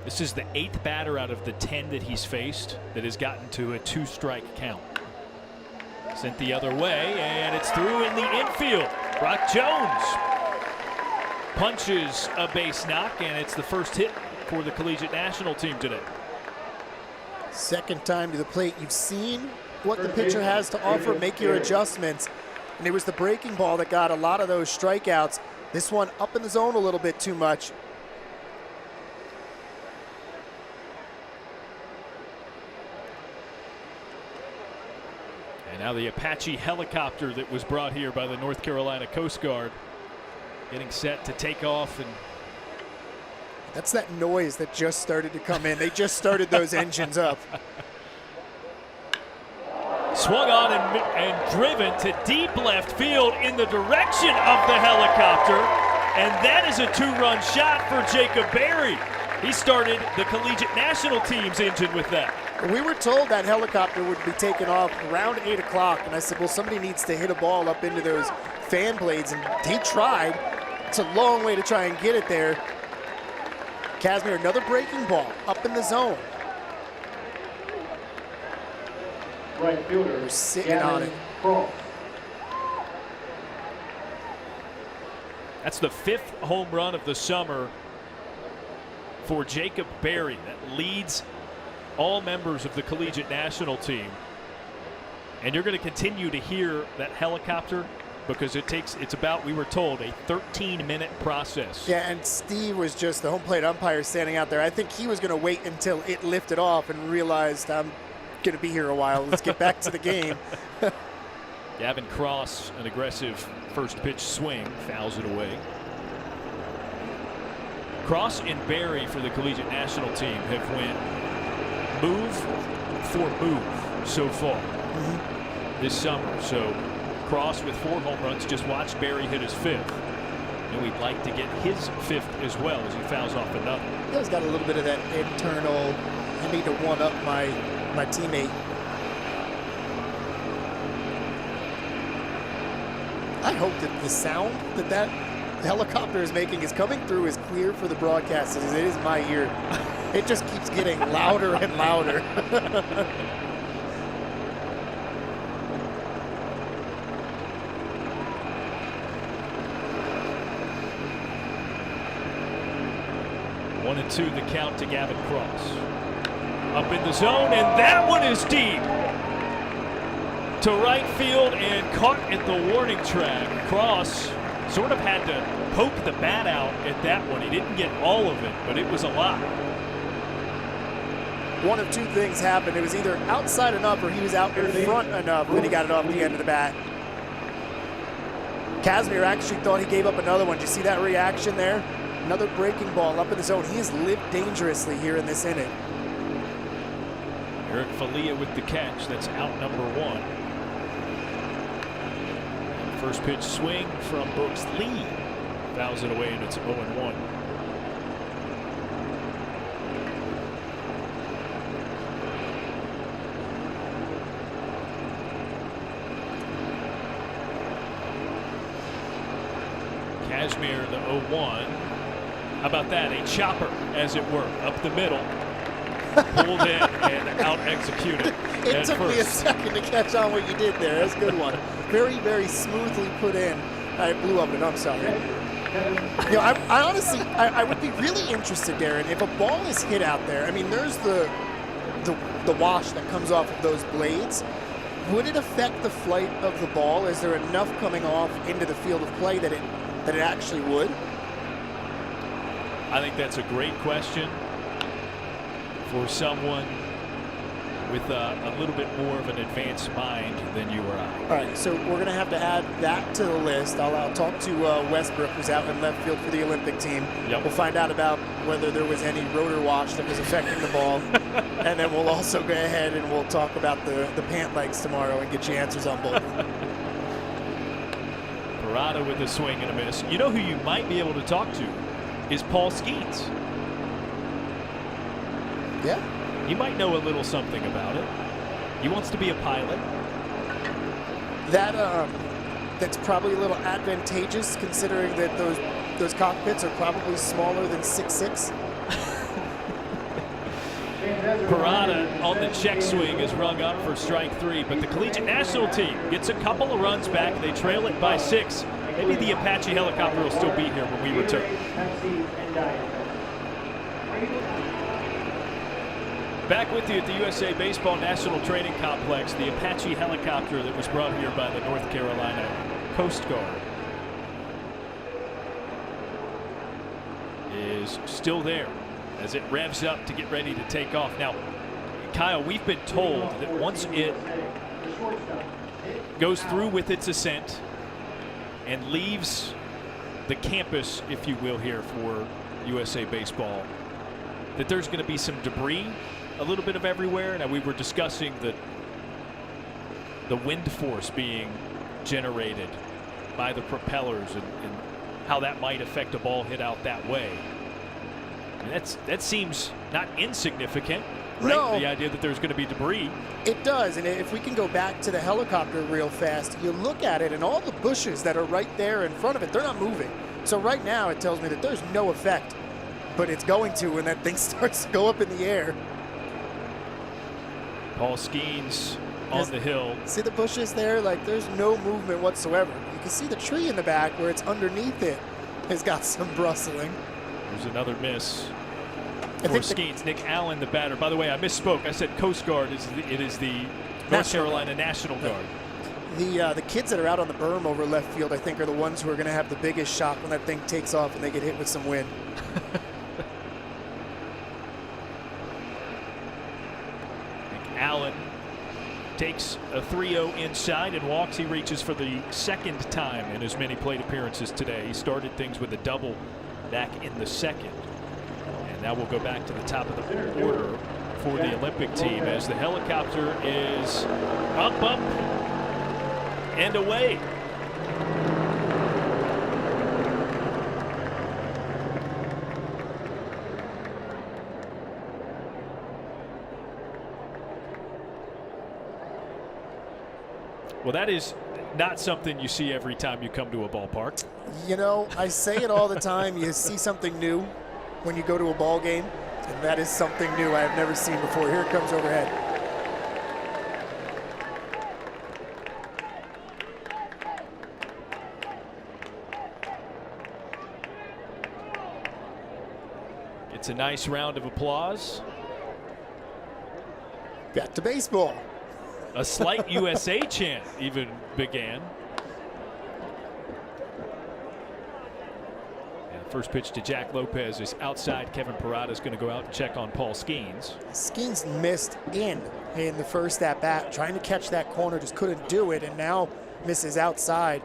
Speaker 1: This is the 8th batter out of the 10 that he's faced that has gotten to a 2-strike count. Sent the other way, and it's through in the infield. Brock Jones punches a base knock, and it's the first hit for the Collegiate National Team today.
Speaker 2: Second time to the plate. You've seen what the pitcher has to offer. Make your adjustments. And it was the breaking ball that got a lot of those strikeouts. This one up in the zone a little bit too much.
Speaker 1: And now the Apache helicopter that was brought here by the North Carolina Coast Guard getting set to take off. And
Speaker 2: that's that noise that just started to come in. They just started those engines up.
Speaker 1: Swung on and driven to deep left field in the direction of the helicopter. And that is a 2-run shot for Jacob Berry. He started the Collegiate National Team's engine with that.
Speaker 2: We were told that helicopter would be taken off around 8 o'clock, and I said, well, somebody needs to hit a ball up into those fan blades, and he tried. It's a long way to try and get it there. Casimir, another breaking ball up in the zone.
Speaker 3: Right fielder.
Speaker 2: We're sitting on it.
Speaker 3: Cross.
Speaker 1: That's the 5th home run of the summer for Jacob Berry. That leads all members of the Collegiate National Team. And you're going to continue to hear that helicopter because it's about, we were told, a 13-minute process.
Speaker 2: Yeah, and Steve was just the home plate umpire standing out there. I think he was going to wait until it lifted off and realized I'm going to be here a while. Let's get back to the game.
Speaker 1: Gavin Cross, an aggressive first pitch swing, fouls it away. Cross and Berry for the Collegiate National Team have went move for move so far this summer. So Cross with 4 home runs, just watched Berry hit his 5th. And we'd like to get his 5th as well as he fouls off another.
Speaker 2: He's got a little bit of that internal, I need to one-up my teammate. I hope that the sound that helicopter is making is coming through as clear for the broadcast as it is my ear. It just keeps getting louder and louder.
Speaker 1: One and 2 the count to Gavin Cross. Up in the zone, and that one is deep to right field and caught at the warning track. Cross sort of had to poke the bat out at that one. He didn't get all of it, but it was a lot.
Speaker 2: One of 2 things happened. It was either outside enough or he was out in front enough when he got it off the end of the bat. Casimir actually thought he gave up another one. Did you see that reaction there? Another breaking ball up in the zone. He has lived dangerously here in this inning.
Speaker 1: Eric Falia with the catch. That's out number 1. First pitch swing from Brooks Lee. Fouls it away, and it's 0-1. Casimir, the 0-1. How about that? A chopper, as it were, up the middle. Pulled in and out executed.
Speaker 2: It took me a second to catch on what you did there. That's a good one. Very, very smoothly put in. I blew up it. I'm sorry. You know, I honestly, I would be really interested, Daron, if a ball is hit out there. I mean, there's the wash that comes off of those blades. Would it affect the flight of the ball? Is there enough coming off into the field of play that it actually would?
Speaker 1: I think that's a great question for someone with a little bit more of an advanced mind than you or I.
Speaker 2: All right, so we're going to have to add that to the list. I'll talk to Westbrook, who's out in left field for the Olympic team.
Speaker 1: Yep.
Speaker 2: We'll find out about whether there was any rotor wash that was affecting the ball. And then we'll also go ahead and we'll talk about the pant legs tomorrow and get you answers on both.
Speaker 1: Parada with a swing and a miss. You know who you might be able to talk to is Paul Skeets.
Speaker 2: Yeah.
Speaker 1: You might know a little something about it. He wants to be a pilot.
Speaker 2: That's probably a little advantageous considering that those cockpits are probably smaller than 6'6".
Speaker 1: Parada on the check swing is rung up for strike 3, but the Collegiate National Team gets a couple of runs back. They trail it by 6. Maybe the Apache helicopter will still be here when we return. Back with you at the USA Baseball National Training Complex. The Apache helicopter that was brought here by the North Carolina Coast Guard is still there as it revs up to get ready to take off. Now, Kyle, we've been told that once it goes through with its ascent and leaves the campus, if you will, here for USA Baseball, that there's going to be some debris a little bit of everywhere. Now, we were discussing that the wind force being generated by the propellers and how that might affect a ball hit out that way. I mean, that seems not insignificant, right?
Speaker 2: No.
Speaker 1: The idea that there's going to be debris.
Speaker 2: It does, and if we can go back to the helicopter real fast, you look at it and all the bushes that are right there in front of it, they're not moving. So right now it tells me that there's no effect, but it's going to when that thing starts to go up in the air.
Speaker 1: Paul Skeens on the hill.
Speaker 2: See the bushes there? Like, there's no movement whatsoever. You can see the tree in the back where it's underneath it has got some bristling.
Speaker 1: There's another miss for Skeens. Nick Allen, the batter. By the way, I misspoke. I said Coast Guard. It is the North Carolina National Guard.
Speaker 2: The kids that are out on the berm over left field, I think, are the ones who are going to have the biggest shock when that thing takes off and they get hit with some wind.
Speaker 1: Nick Allen takes a 3-0 inside and walks. He reaches for the second time in as many plate appearances today. He started things with a double back in the second. And now we'll go back to the top of the order for the Olympic team as the helicopter is up, and away. Well, that is not something you see every time you come to a ballpark.
Speaker 2: You know, I say it all the time. You see something new when you go to a ball game, and that is something new I have never seen before. Here it comes overhead.
Speaker 1: It's a nice round of applause.
Speaker 2: Back to baseball.
Speaker 1: A slight USA chant even began. And first pitch to Jack Lopez is outside. Kevin Parada is going to go out and check on Paul Skeens.
Speaker 2: Skeens missed in the first at bat, trying to catch that corner, just couldn't do it, and now misses outside.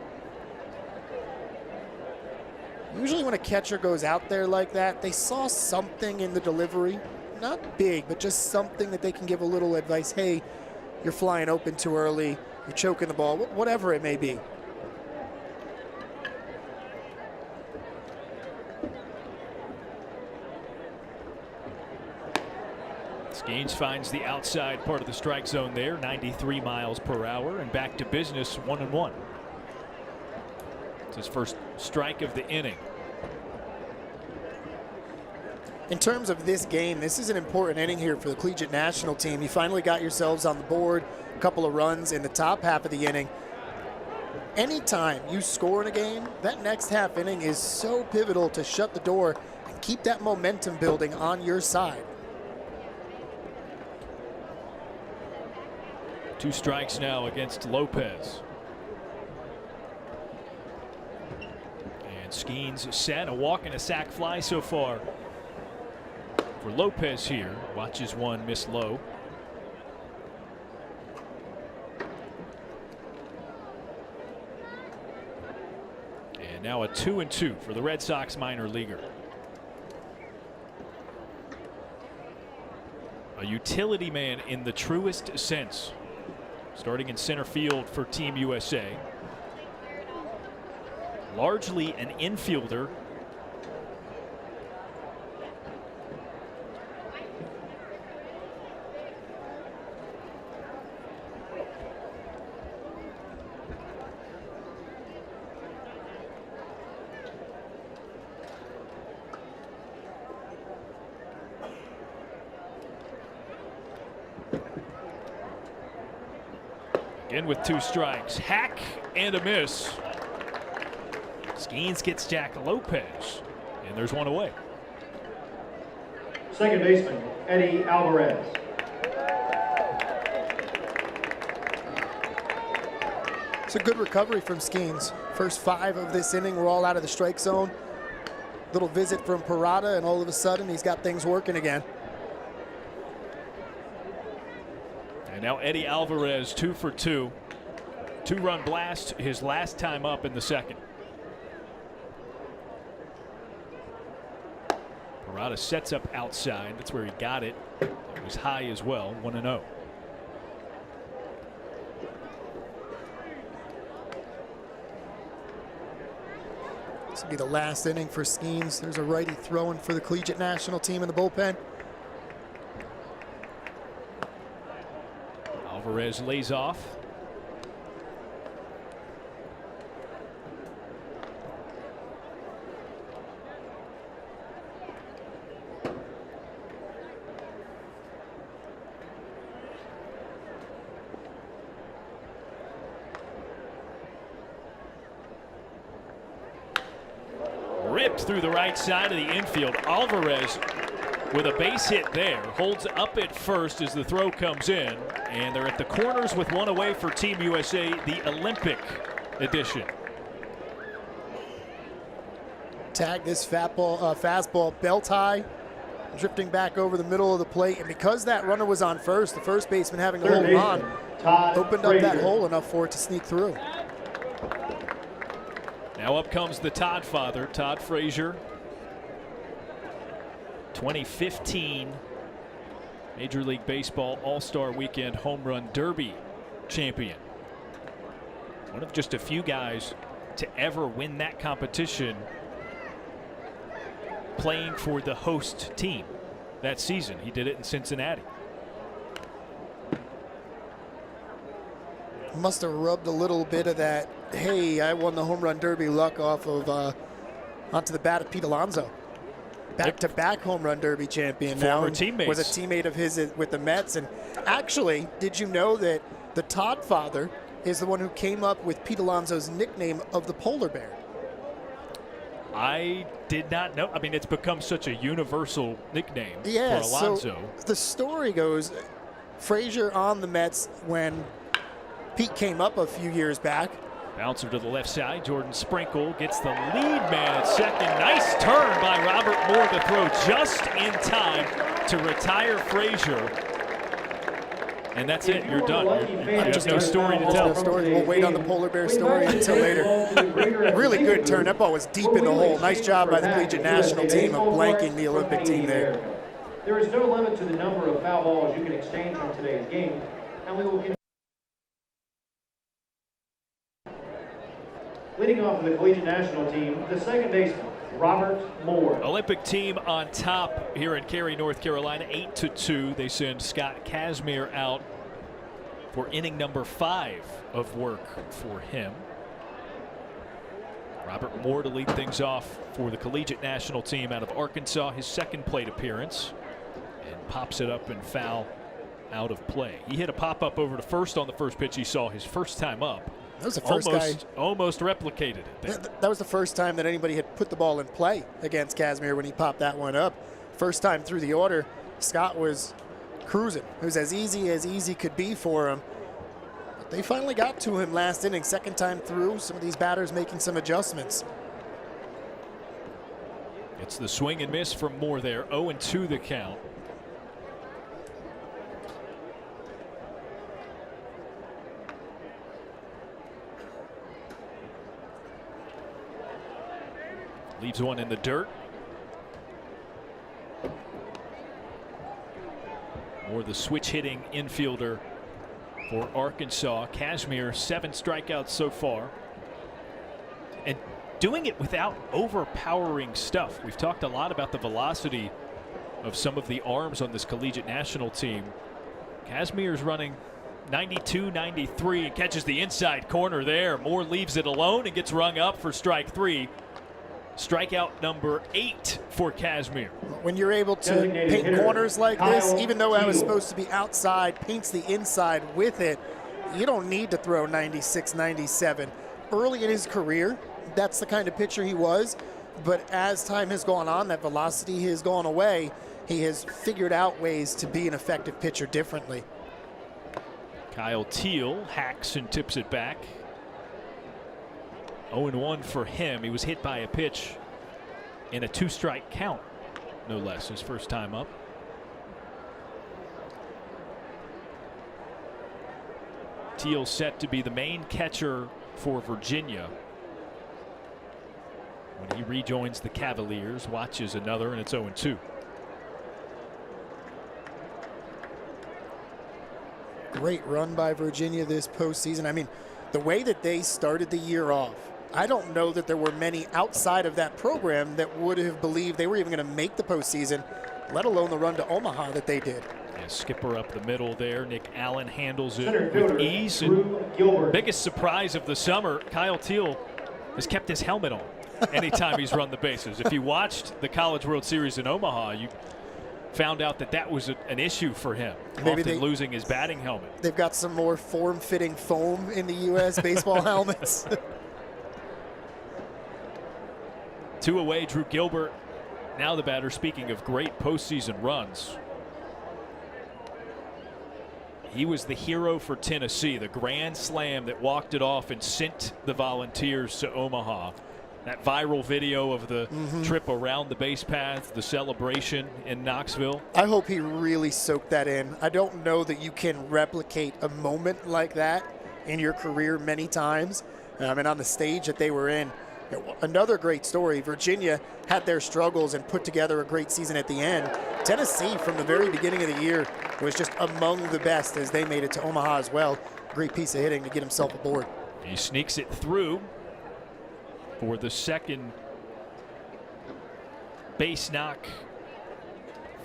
Speaker 2: Usually when a catcher goes out there like that, they saw something in the delivery. Not big, but just something that they can give a little advice. Hey, you're flying open too early, you're choking the ball, whatever it may be.
Speaker 1: Skeens finds the outside part of the strike zone there, 93 miles per hour, and back to business, 1-1. It's his first strike of the inning.
Speaker 2: In terms of this game, this is an important inning here for the Collegiate National team. You finally got yourselves on the board, a couple of runs in the top half of the inning. Anytime you score in a game, that next half inning is so pivotal to shut the door and keep that momentum building on your side.
Speaker 1: 2 strikes now against Lopez. And Skeens set, a walk and a sac fly so far for Lopez here. Watches one miss low. And now a 2-2 for the Red Sox minor leaguer. A utility man in the truest sense. Starting in center field for Team USA. Largely an infielder. Again with 2 strikes. Hack and a miss. Skeens gets Jack Lopez, and there's one away.
Speaker 3: Second baseman, Eddie Alvarez.
Speaker 2: It's a good recovery from Skeens. First 5 of this inning were all out of the strike zone. Little visit from Parada, and all of a sudden he's got things working again.
Speaker 1: And now Eddie Alvarez 2 for 2. 2-run blast his last time up in the second. Parada sets up outside. That's where he got it. It was high as well. 1-0.
Speaker 2: Be the last inning for Skeens. There's a righty throwing for the Collegiate National team in the bullpen.
Speaker 1: Alvarez lays off. Ripped through the right side of the infield. Alvarez with a base hit there. Holds up at first as the throw comes in. And they're at the corners with one away for Team USA, the Olympic edition.
Speaker 2: Tag this fastball belt high, drifting back over the middle of the plate. And because that runner was on first, the first baseman having to hold him on, opened up that hole enough for it to sneak through.
Speaker 1: Now up comes the Todd father, Todd Frazier. 2015 Major League Baseball All-Star Weekend Home Run Derby champion. One of just a few guys to ever win that competition playing for the host team that season. He did it in Cincinnati.
Speaker 2: Must have rubbed a little bit of that, hey, I won the home run derby luck off of onto the bat of Pete Alonso. Back-to-back home run derby champion now.
Speaker 1: Former teammates.
Speaker 2: Was a teammate of his with the Mets. And actually, did you know that the Todd father is the one who came up with Pete Alonso's nickname of the polar bear?
Speaker 1: I did not know. I mean, it's become such a universal nickname for
Speaker 2: So
Speaker 1: Alonso.
Speaker 2: the story goes, Frazier on the Mets when Pete came up a few years back.
Speaker 1: Bouncer to the left side. Jordan Sprinkle gets the lead man at second. Nice turn by Robert Moore to throw just in time to retire Frazier. And that's it. You're done. There's no story to tell.
Speaker 2: We'll wait on the polar bear story until later. Really good turn. That ball was deep in the hole. Nice job by the Collegiate National team of blanking the Olympic team there.
Speaker 3: There is no limit to the number of foul balls you can exchange from today's game, and we will continue. Leading off for the Collegiate National team, the second baseman, Robert Moore.
Speaker 1: Olympic team on top here in Cary, North Carolina, 8-2. They send Scott Kazmir out for inning number 5 of work for him. Robert Moore to lead things off for the Collegiate National team out of Arkansas, his second plate appearance, and pops it up and foul out of play. He hit a pop-up over to first on the first pitch he saw his first time up.
Speaker 2: That was the first
Speaker 1: almost replicated it there.
Speaker 2: That was the first time that anybody had put the ball in play against Kazmir when he popped that one up. First time through the order, Scott was cruising. It was as easy could be for him. But they finally got to him last inning, second time through. Some of these batters making some adjustments.
Speaker 1: It's the swing and miss from Moore there. 0-2 the count. Leaves one in the dirt. Or the switch hitting infielder for Arkansas. Kazmir, 7 strikeouts so far. And doing it without overpowering stuff. We've talked a lot about the velocity of some of the arms on this Collegiate National team. Kazmir's running 92, 93 and catches the inside corner there. Moore leaves it alone and gets rung up for strike 3. Strikeout number 8 for Kazmir.
Speaker 2: When you're able to paint corners like this, even though I was supposed to be outside, paints the inside with it, you don't need to throw 96, 97. Early in his career, that's the kind of pitcher he was. But as time has gone on, that velocity has gone away. He has figured out ways to be an effective pitcher differently.
Speaker 1: Kyle Teal hacks and tips it back. 0-1 for him. He was hit by a pitch in a 2-strike count, no less, his first time up. Teal set to be the main catcher for Virginia when he rejoins the Cavaliers. Watches another, and it's 0-2.
Speaker 2: Great run by Virginia this postseason. I mean, the way that they started the year off, I don't know that there were many outside of that program that would have believed they were even going to make the postseason, let alone the run to Omaha that they did.
Speaker 1: Yeah, skipper up the middle there. Nick Allen handles it
Speaker 3: Center
Speaker 1: with
Speaker 3: fielder,
Speaker 1: ease.
Speaker 3: Drew
Speaker 1: And
Speaker 3: Gilbert.
Speaker 1: biggest surprise of the summer, Kyle Teal has kept his helmet on anytime he's run the bases. If you watched the College World Series in Omaha, you found out that that was an issue for him, often losing his batting helmet.
Speaker 2: They've got some more form-fitting foam in the U.S. baseball helmets.
Speaker 1: 2 away, Drew Gilbert. Now the batter, speaking of great postseason runs. He was the hero for Tennessee, the grand slam that walked it off and sent the Volunteers to Omaha. That viral video of the trip around the base path, the celebration in Knoxville.
Speaker 2: I hope he really soaked that in. I don't know that you can replicate a moment like that in your career many times. And on the stage that they were in, another great story. Virginia had their struggles and put together a great season at the end. Tennessee, from the very beginning of the year, was just among the best as they made it to Omaha as well. Great piece of hitting to get himself aboard.
Speaker 1: He sneaks it through for the second base knock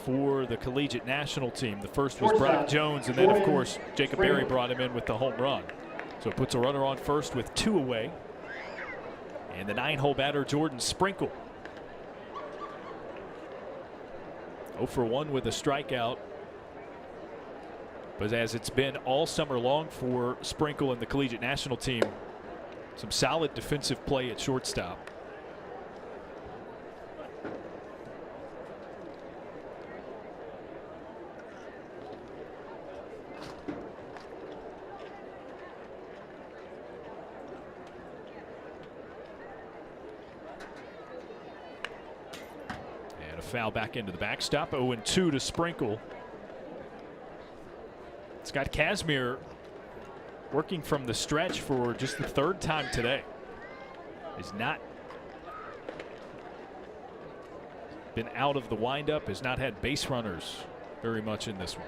Speaker 1: for the Collegiate National Team. The first was Brock Jones, and then, of course, Jacob Berry brought him in with the home run. So it puts a runner on first with 2 away. And the 9-hole batter, Jordan Sprinkle. 0 for 1 with a strikeout. But as it's been all summer long for Sprinkle and the Collegiate National Team, some solid defensive play at shortstop. Foul back into the backstop. 0-2 to Sprinkle. Scott Kazmir working from the stretch for just the 3rd time today. Has not been out of the windup, has not had base runners very much in this one.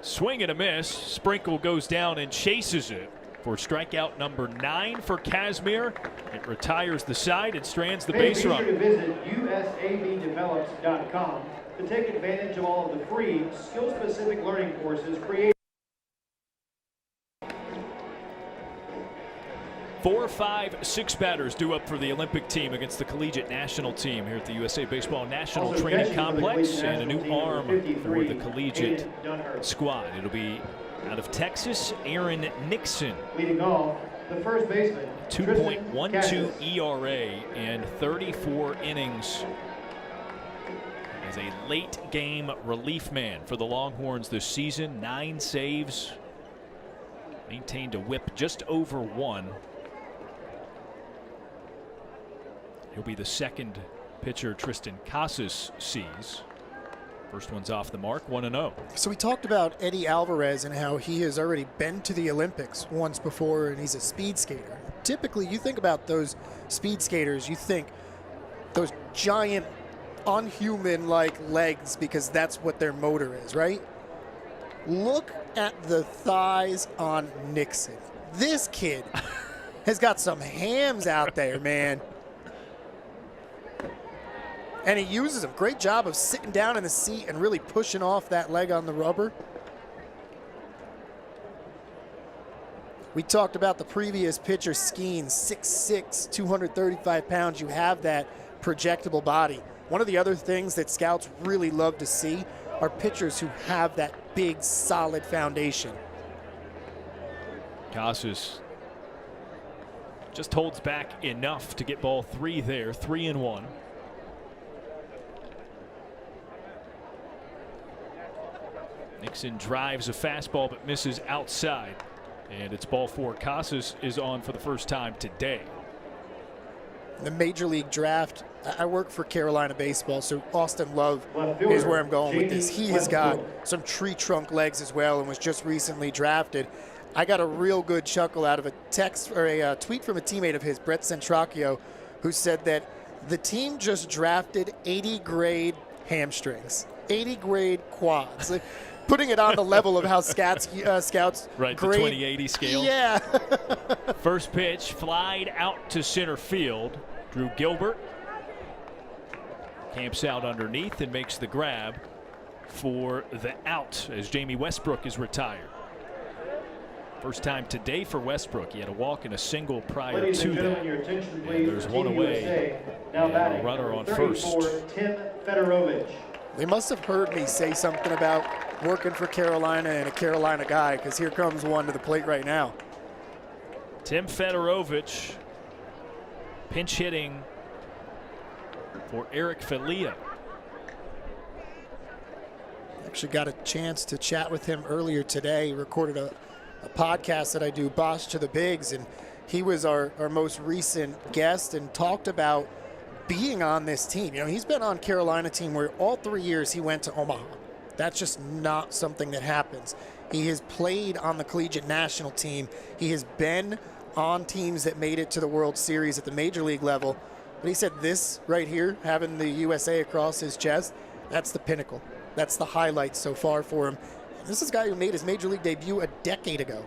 Speaker 1: Swing and a miss. Sprinkle goes down and chases it for strikeout number 9 for Kazmir. It retires the side and strands the base runner.
Speaker 3: Be sure to visit usabdevelops.com to take advantage of all of the free skill-specific learning courses created.
Speaker 1: 4, 5, 6 batters due up for the Olympic team against the Collegiate National Team here at the USA Baseball National Training Complex, and a new arm for the Collegiate squad. It'll be out of Texas, Aaron Nixon.
Speaker 3: Leading off, the first baseman,
Speaker 1: 2.12 ERA and 34 innings as a late game relief man for the Longhorns this season. 9 saves, maintained a whip just over 1. He'll be the second pitcher Tristan Casas sees. First one's off the mark, 1-0.
Speaker 2: So we talked about Eddie Alvarez and how he has already been to the Olympics once before, and he's a speed skater. Typically, you think about those speed skaters, you think those giant, unhuman-like legs, because that's what their motor is, right? Look at the thighs on Nixon. This kid has got some hams out there, man. And he uses them. Great job of sitting down in the seat and really pushing off that leg on the rubber. We talked about the previous pitcher, Skeen, 6'6", 235 pounds. You have that projectable body. One of the other things that scouts really love to see are pitchers who have that big, solid foundation.
Speaker 1: Casas just holds back enough to get ball 3 there, 3-1. Nixon drives a fastball but misses outside. And it's ball 4. Casas is on for the first time today.
Speaker 2: The Major League Draft, I work for Carolina Baseball, so Austin Love is where I'm going with this. He has got some tree trunk legs as well and was just recently drafted. I got a real good chuckle out of a text or a tweet from a teammate of his, Brett Centracchio, who said that the team just drafted 80 grade hamstrings. 80 grade quads. Like, putting it on the level of how scouts
Speaker 1: Right,
Speaker 2: grade.
Speaker 1: the 2080 scale.
Speaker 2: Yeah.
Speaker 1: First pitch flied out to center field. Drew Gilbert camps out underneath and makes the grab for the out as Jamie Westbrook is retired. First time today for Westbrook. He had a walk and a single prior
Speaker 3: Ladies
Speaker 1: to
Speaker 3: and
Speaker 1: that.
Speaker 3: gentlemen, your attention
Speaker 1: And
Speaker 3: please.
Speaker 1: there's
Speaker 3: for
Speaker 1: one
Speaker 3: Team
Speaker 1: away
Speaker 3: USA. Now
Speaker 1: and a
Speaker 3: batting,
Speaker 1: runner
Speaker 3: number
Speaker 1: on first.
Speaker 3: 34, Tim Fedorovich.
Speaker 2: They must have heard me say something about working for Carolina and a Carolina guy, because here comes one to the plate right now.
Speaker 1: Tim Fedorovich pinch hitting for Eric Falia.
Speaker 2: Actually got a chance to chat with him earlier today. Recorded a podcast that I do, Boss to the Bigs, and he was our most recent guest and talked about being on this team. You know, he's been on Carolina team where all 3 years he went to Omaha. That's just not something that happens. He has played on the collegiate national team. He has been on teams that made it to the World Series at the major league level. But he said this right here, having the USA across his chest, that's the pinnacle. That's the highlight so far for him. This is a guy who made his major league debut a decade ago.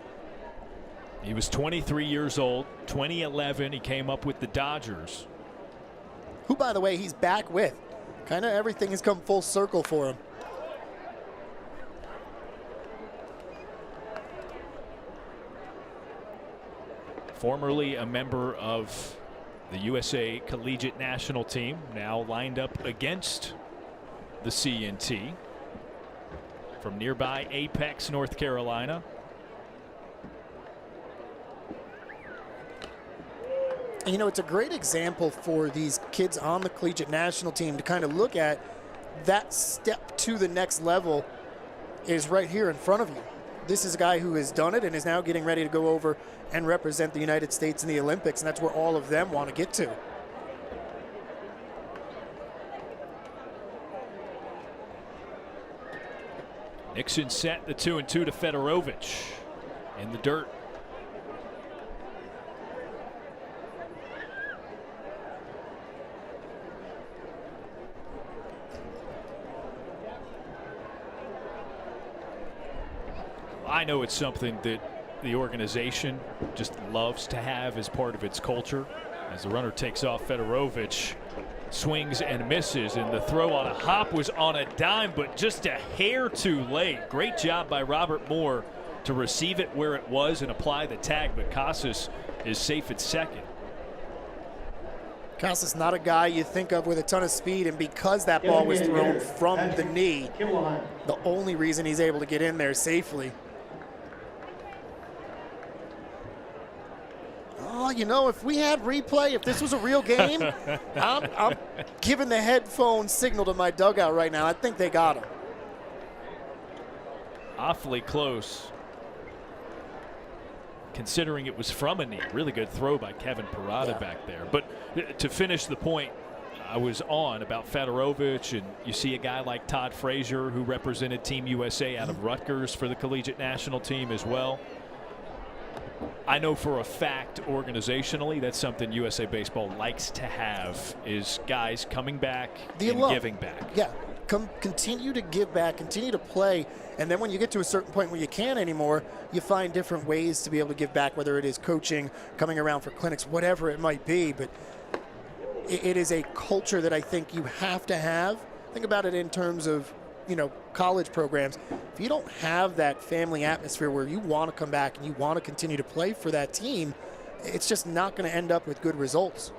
Speaker 1: He was 23 years old. 2011, he came up with the Dodgers.
Speaker 2: Who, by the way, he's back with. Kind of everything has come full circle for him.
Speaker 1: Formerly a member of the USA Collegiate National Team, now lined up against the CNT from nearby Apex, North Carolina.
Speaker 2: And, you know, it's a great example for these kids on the collegiate national team to kind of look at. That step to the next level is right here in front of you. This is a guy who has done it and is now getting ready to go over and represent the United States in the Olympics, and that's where all of them want to get to.
Speaker 1: Nixon set the 2-2 to Fedorovich in the dirt. I know it's something that the organization just loves to have as part of its culture. As the runner takes off, Fedorovich swings and misses, and the throw on a hop was on a dime, but just a hair too late. Great job by Robert Moore to receive it where it was and apply the tag, but Casas is safe at second.
Speaker 2: Casas not a guy you think of with a ton of speed, and because that ball was thrown from the knee, the only reason he's able to get in there safely. Oh, you know, if we had replay, if this was a real game, I'm giving the headphone signal to my dugout right now. I think they got him.
Speaker 1: Awfully close, considering it was from a knee. Really good throw by Kevin Parada back there. But to finish the point I was on about Fedorovich, and you see a guy like Todd Frazier, who represented Team USA out of Rutgers for the collegiate national team as well. I know for a fact organizationally that's something USA Baseball likes to have, is guys coming back and giving back.
Speaker 2: Yeah, continue to give back, continue to play, and then when you get to a certain point where you can't anymore, you find different ways to be able to give back, whether it is coaching, coming around for clinics, whatever it might be. But it is a culture that I think you have to have. Think about it in terms of, you know, college programs. If you don't have that family atmosphere where you want to come back and you want to continue to play for that team, it's just not going to end up with good results.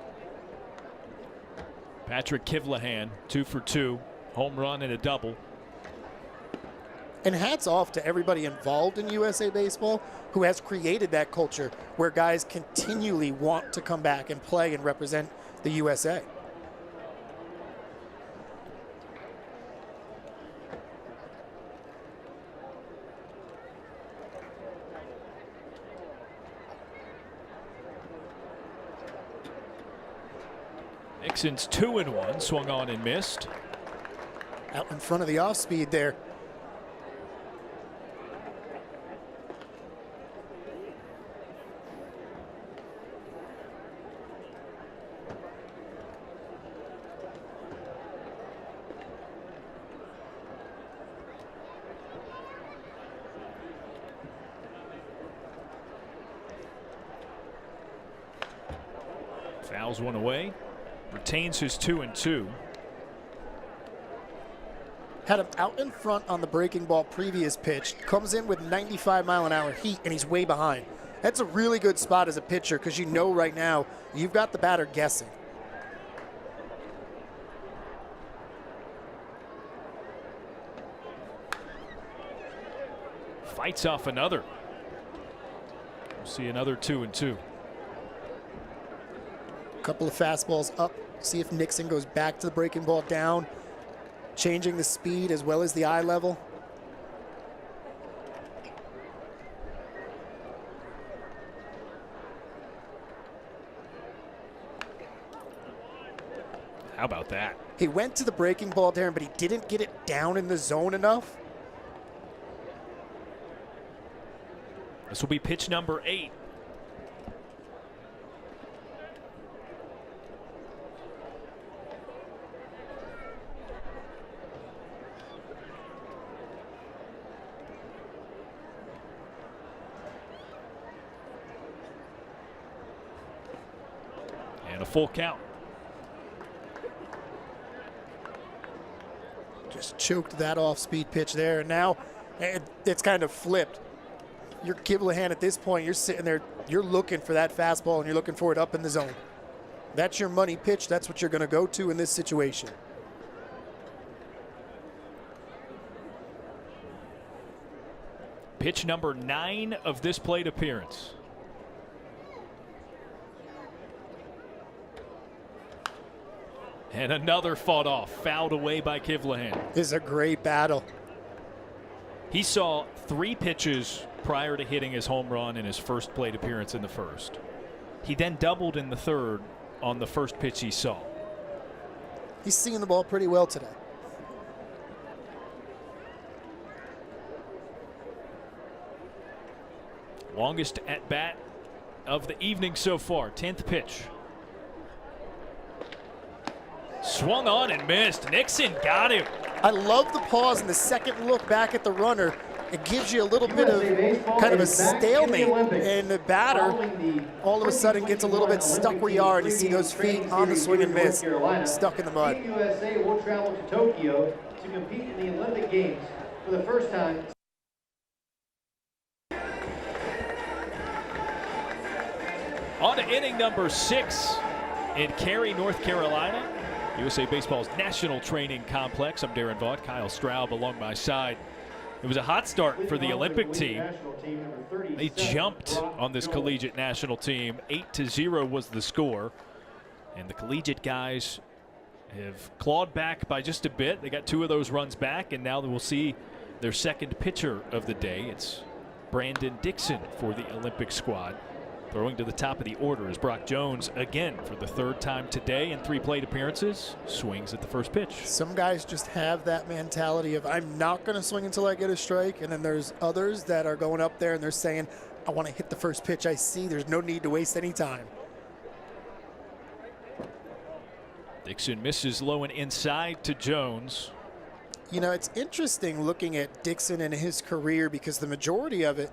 Speaker 1: Patrick Kivlahan, 2 for 2, home run and a double.
Speaker 2: And hats off to everybody involved in USA Baseball who has created that culture where guys continually want to come back and play and represent the USA.
Speaker 1: Nixon's 2-1, swung on and missed.
Speaker 2: Out in front of the off speed there.
Speaker 1: Fouls one away. Retains his 2-2.
Speaker 2: Had him out in front on the breaking ball previous pitch. Comes in with 95-mile-an-hour heat, and he's way behind. That's a really good spot as a pitcher because you know right now you've got the batter guessing.
Speaker 1: Fights off another. We'll see another 2-2.
Speaker 2: Couple of fastballs up. See if Nixon goes back to the breaking ball down. Changing the speed as well as the eye level.
Speaker 1: How about that?
Speaker 2: He went to the breaking ball, Daron, but he didn't get it down in the zone enough.
Speaker 1: This will be pitch number 8. And a full count.
Speaker 2: Just choked that off-speed pitch there. And now it's kind of flipped. You're Kivlehan at this point. You're sitting there. You're looking for that fastball, and you're looking for it up in the zone. That's your money pitch. That's what you're going to go to in this situation.
Speaker 1: Pitch number 9 of this plate appearance. And another fought off, fouled away by Kivlehan.
Speaker 2: This is a great battle.
Speaker 1: He saw 3 pitches prior to hitting his home run in his first plate appearance in the first. He then doubled in the third on the first pitch he saw.
Speaker 2: He's seeing the ball pretty well today.
Speaker 1: Longest at bat of the evening so far, 10th pitch. Swung on and missed. Nixon got him.
Speaker 2: I love the pause and the second look back at the runner. It gives you a little bit of kind of a stalemate, and the batter all of a sudden gets a little bit stuck where you are, and you see those feet on the swing and miss, stuck in the mud.
Speaker 3: Team USA will travel to Tokyo to compete in the Olympic Games for the first time.
Speaker 1: On to inning number 6 in Cary, North Carolina. USA Baseball's National Training Complex. I'm Daron Vaught, Kyle Straub along my side. It was a hot start for the Olympic team. They jumped on this collegiate national team. 8-0 was the score. And the collegiate guys have clawed back by just a bit. They got 2 of those runs back, and now we'll see their second pitcher of the day. It's Brandon Dixon for the Olympic squad. Throwing to the top of the order is Brock Jones again for the 3rd time today in 3 plate appearances. Swings at the first pitch.
Speaker 2: Some guys just have that mentality of, I'm not going to swing until I get a strike. And then there's others that are going up there and they're saying, I want to hit the first pitch I see. There's no need to waste any time.
Speaker 1: Dixon misses low and inside to Jones.
Speaker 2: You know, it's interesting looking at Dixon and his career because the majority of it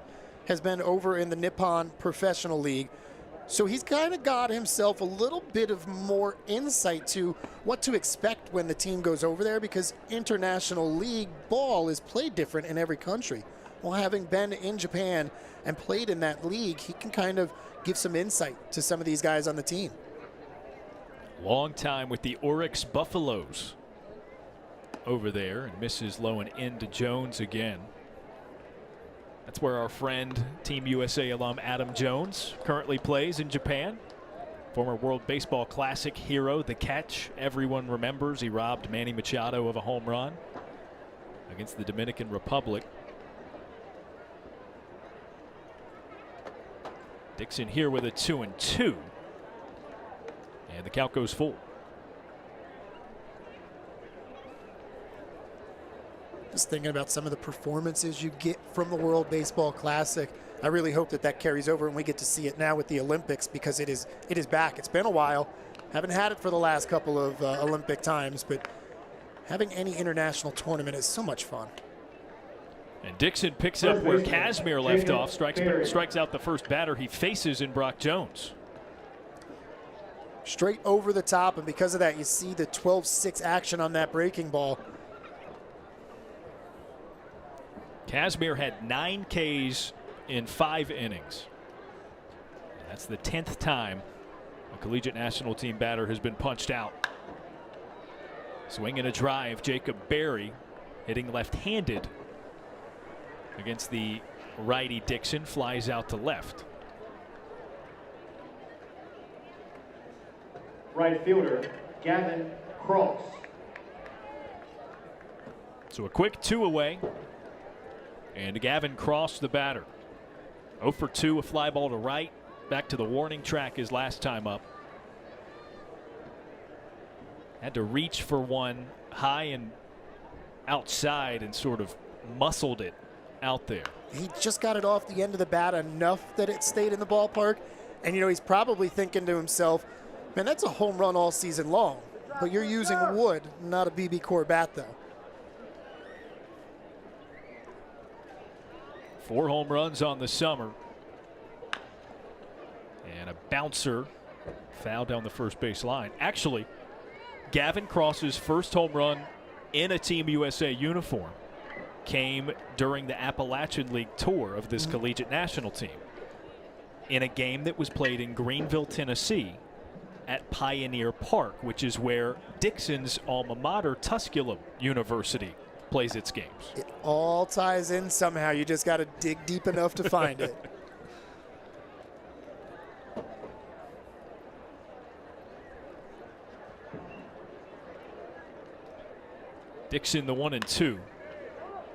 Speaker 2: has been over in the Nippon Professional League. So he's kind of got himself a little bit of more insight to what to expect when the team goes over there, because international league ball is played different in every country. Well, having been in Japan and played in that league, he can kind of give some insight to some of these guys on the team.
Speaker 1: Long time with the Oryx Buffaloes over there, and misses low and into Jones again. That's where our friend, Team USA alum Adam Jones currently plays in Japan. Former World Baseball Classic hero, the catch everyone remembers. He robbed Manny Machado of a home run against the Dominican Republic. Dixon here with a 2-2. And the count goes full.
Speaker 2: Just thinking about some of the performances you get from the World Baseball Classic. I really hope that that carries over and we get to see it now with the Olympics, because it is back. It's been a while. Haven't had it for the last couple of Olympic times, but having any international tournament is so much fun.
Speaker 1: And Dixon picks up where Kazmir left off, strikes out the first batter he faces in Brock Jones.
Speaker 2: straight over the top, and because of that, you see the 12-6 action on that breaking ball.
Speaker 1: Casimir had 9 Ks in 5 innings. That's the 10th time a Collegiate National Team batter has been punched out. Swing and a drive. Jacob Berry hitting left-handed against the righty Dixon, flies out to left.
Speaker 3: Right fielder, Gavin Cross.
Speaker 1: So a quick 2 away. And Gavin Cross, the batter. 0 for 2, a fly ball to right. Back to the warning track his last time up. Had to reach for one high and outside and sort of muscled it out there.
Speaker 2: He just got it off the end of the bat enough that it stayed in the ballpark. And, you know, he's probably thinking to himself, man, that's a home run all season long. But you're using wood, not a BB Core bat, though.
Speaker 1: 4 home runs on the summer. And a bouncer foul down the first base line. Actually, Gavin Cross's first home run in a Team USA uniform came during the Appalachian League tour of this Collegiate National Team in a game that was played in Greenville, Tennessee at Pioneer Park, which is where Dixon's alma mater, Tusculum University, plays its games.
Speaker 2: It all ties in somehow. You just got to dig deep enough to find it.
Speaker 1: Dixon the 1-2.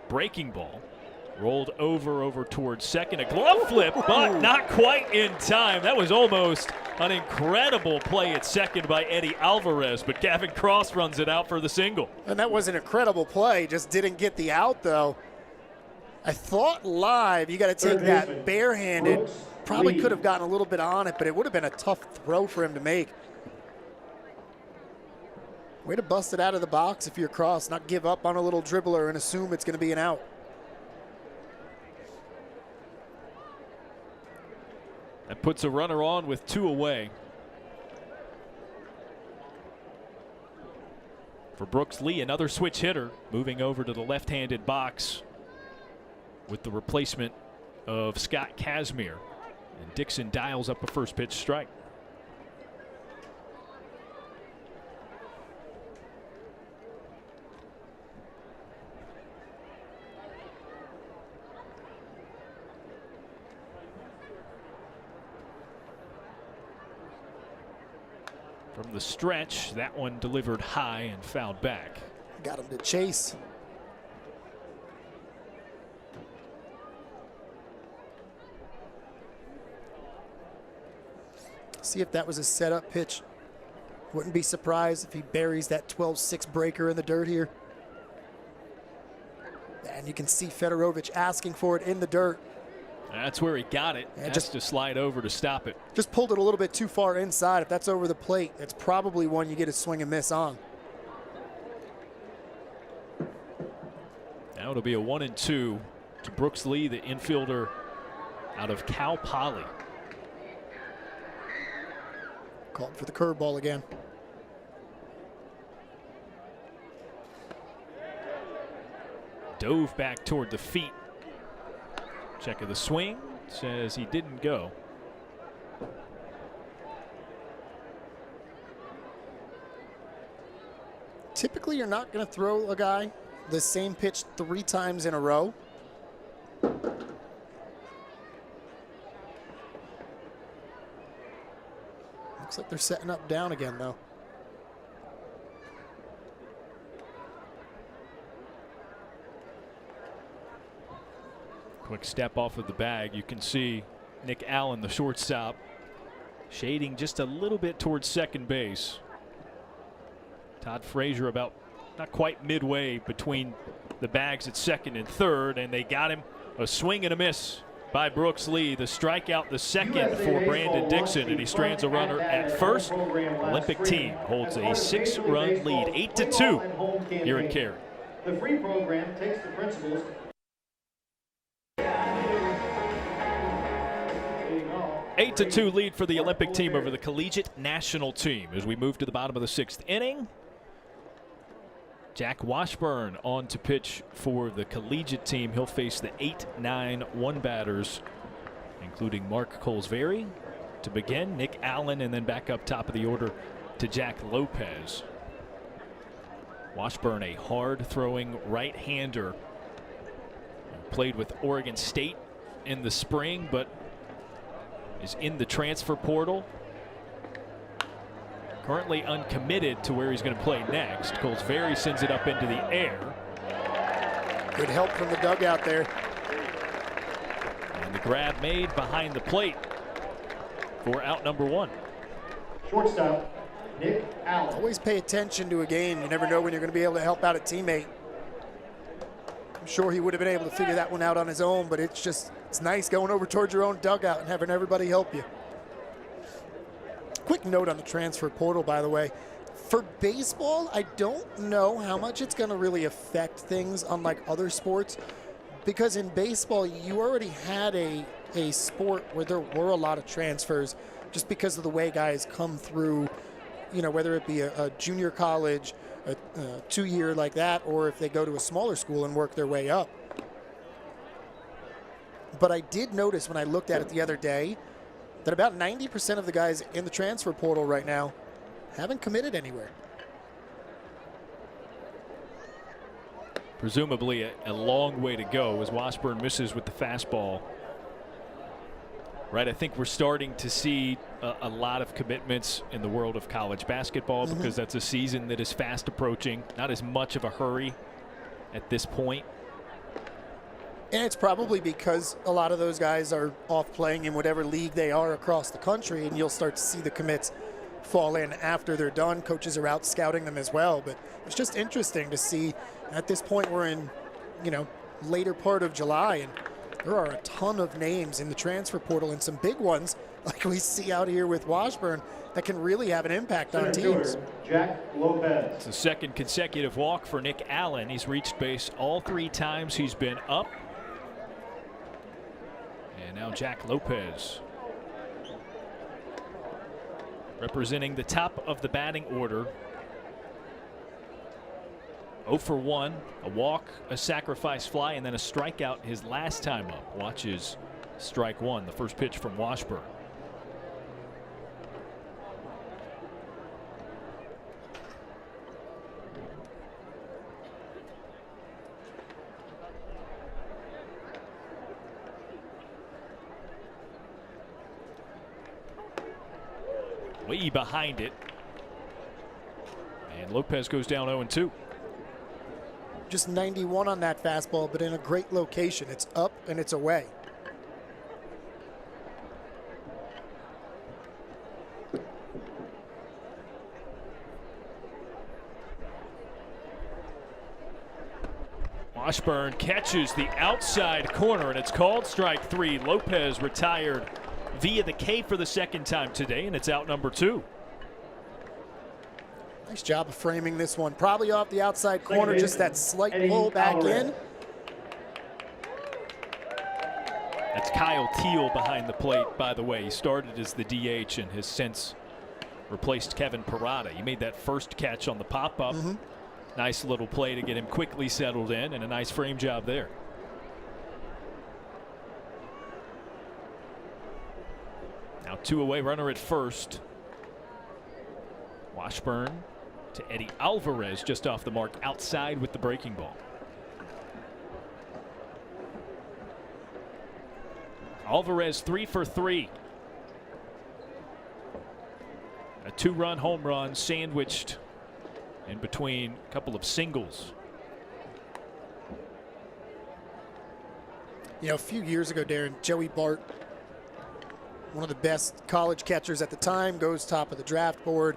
Speaker 1: Breaking ball. Rolled over towards second. A glove flip, but not quite in time. That was almost an incredible play at second by Eddie Alvarez, but Gavin Cross runs it out for the single.
Speaker 2: And that was an incredible play. Just didn't get the out, though. I thought live, you got to take that barehanded. Probably could have gotten a little bit on it, but it would have been a tough throw for him to make. Way to bust it out of the box if you're Cross, not give up on a little dribbler and assume it's going to be an out.
Speaker 1: That puts a runner on with 2 away. For Brooks Lee, another switch hitter moving over to the left-handed box with the replacement of Scott Casimir. And Dixon dials up a first pitch strike. From the stretch, that one delivered high and fouled back.
Speaker 2: Got him to chase. See if that was a setup pitch. Wouldn't be surprised if he buries that 12-6 breaker in the dirt here. And you can see Fedorovich asking for it in the dirt.
Speaker 1: That's where he got it. Just to slide over to stop it.
Speaker 2: Just pulled it a little bit too far inside. If that's over the plate, it's probably one you get a swing and miss on.
Speaker 1: Now it'll be a 1-2 to Brooks Lee, the infielder out of Cal Poly.
Speaker 2: Called for the curveball again.
Speaker 1: Dove back toward the feet. Check of the swing, says he didn't go.
Speaker 2: Typically, you're not going to throw a guy the same pitch 3 times in a row. Looks like they're setting up down again, though.
Speaker 1: Quick step off of the bag. You can see Nick Allen, the shortstop, shading just a little bit towards second base. Todd Frazier about not quite midway between the bags at second and third, and they got him. A swing and a miss by Brooks Lee. The strikeout, the second for Brandon Dixon, and he strands a runner at first. Olympic team holds a 6-run lead, 8-2 here at Cary.
Speaker 3: The free program takes the principles.
Speaker 1: 8-2 lead for the Olympic team over the Collegiate national team as we move to the bottom of the 6th inning. Jack Washburn on to pitch for the Collegiate team. He'll face the 8-9-1 batters, including Mark Colesberry to begin, Nick Allen, and then back up top of the order to Jack Lopez. Washburn, a hard-throwing right-hander. Played with Oregon State in the spring, but is in the transfer portal. Currently uncommitted to where he's going to play next. Colesberry sends it up into the air.
Speaker 2: Good help from the dugout there.
Speaker 1: And the grab made behind the plate for out number 1.
Speaker 3: Shortstop, Nick Allen.
Speaker 2: Always pay attention to a game. You never know when you're going to be able to help out a teammate. I'm sure he would have been able to figure that one out on his own, but it's nice going over towards your own dugout and having everybody help you. Quick note on the transfer portal, by the way. For baseball, I don't know how much it's going to really affect things unlike other sports, because in baseball, you already had a sport where there were a lot of transfers just because of the way guys come through, you know, whether it be a junior college, a 2-year like that, or if they go to a smaller school and work their way up. But I did notice when I looked at it the other day that about 90% of the guys in the transfer portal right now haven't committed anywhere.
Speaker 1: Presumably a long way to go as Washburn misses with the fastball. Right, I think we're starting to see a lot of commitments in the world of college basketball because that's a season that is fast approaching. Not as much of a hurry at this point.
Speaker 2: And it's probably because a lot of those guys are off playing in whatever league they are across the country, and you'll start to see the commits fall in after they're done. Coaches are out scouting them as well, but it's just interesting to see. At this point, we're in, you know, later part of July, and there are a ton of names in the transfer portal and some big ones like we see out here with Washburn that can really have an impact on teams.
Speaker 3: Jack Lopez.
Speaker 1: It's the second consecutive walk for Nick Allen. He's reached base all 3 times he's been up. And now Jack Lopez representing the top of the batting order. 0 for 1, a walk, a sacrifice fly, and then a strikeout his last time up. Watches strike 1, the first pitch from Washburn. Way behind it. And Lopez goes down 0-2.
Speaker 2: Just 91 on that fastball, but in a great location. It's up and it's away.
Speaker 1: Washburn catches the outside corner, and it's called strike 3. Lopez retired via the K for the second time today, and it's out number 2.
Speaker 2: Nice job of framing this one. Probably off the outside corner, just that slight pull back in.
Speaker 1: That's Kyle Teal behind the plate, by the way. He started as the DH and has since replaced Kevin Parada. He made that first catch on the pop-up. Nice little play to get him quickly settled in, and a nice frame job there. Now 2 away, runner at first. Washburn to Eddie Alvarez, just off the mark outside with the breaking ball. Alvarez 3 for 3. A 2-run home run sandwiched in between a couple of singles.
Speaker 2: You know, a few years ago, Daron, Joey Vaught, one of the best college catchers at the time, goes top of the draft board.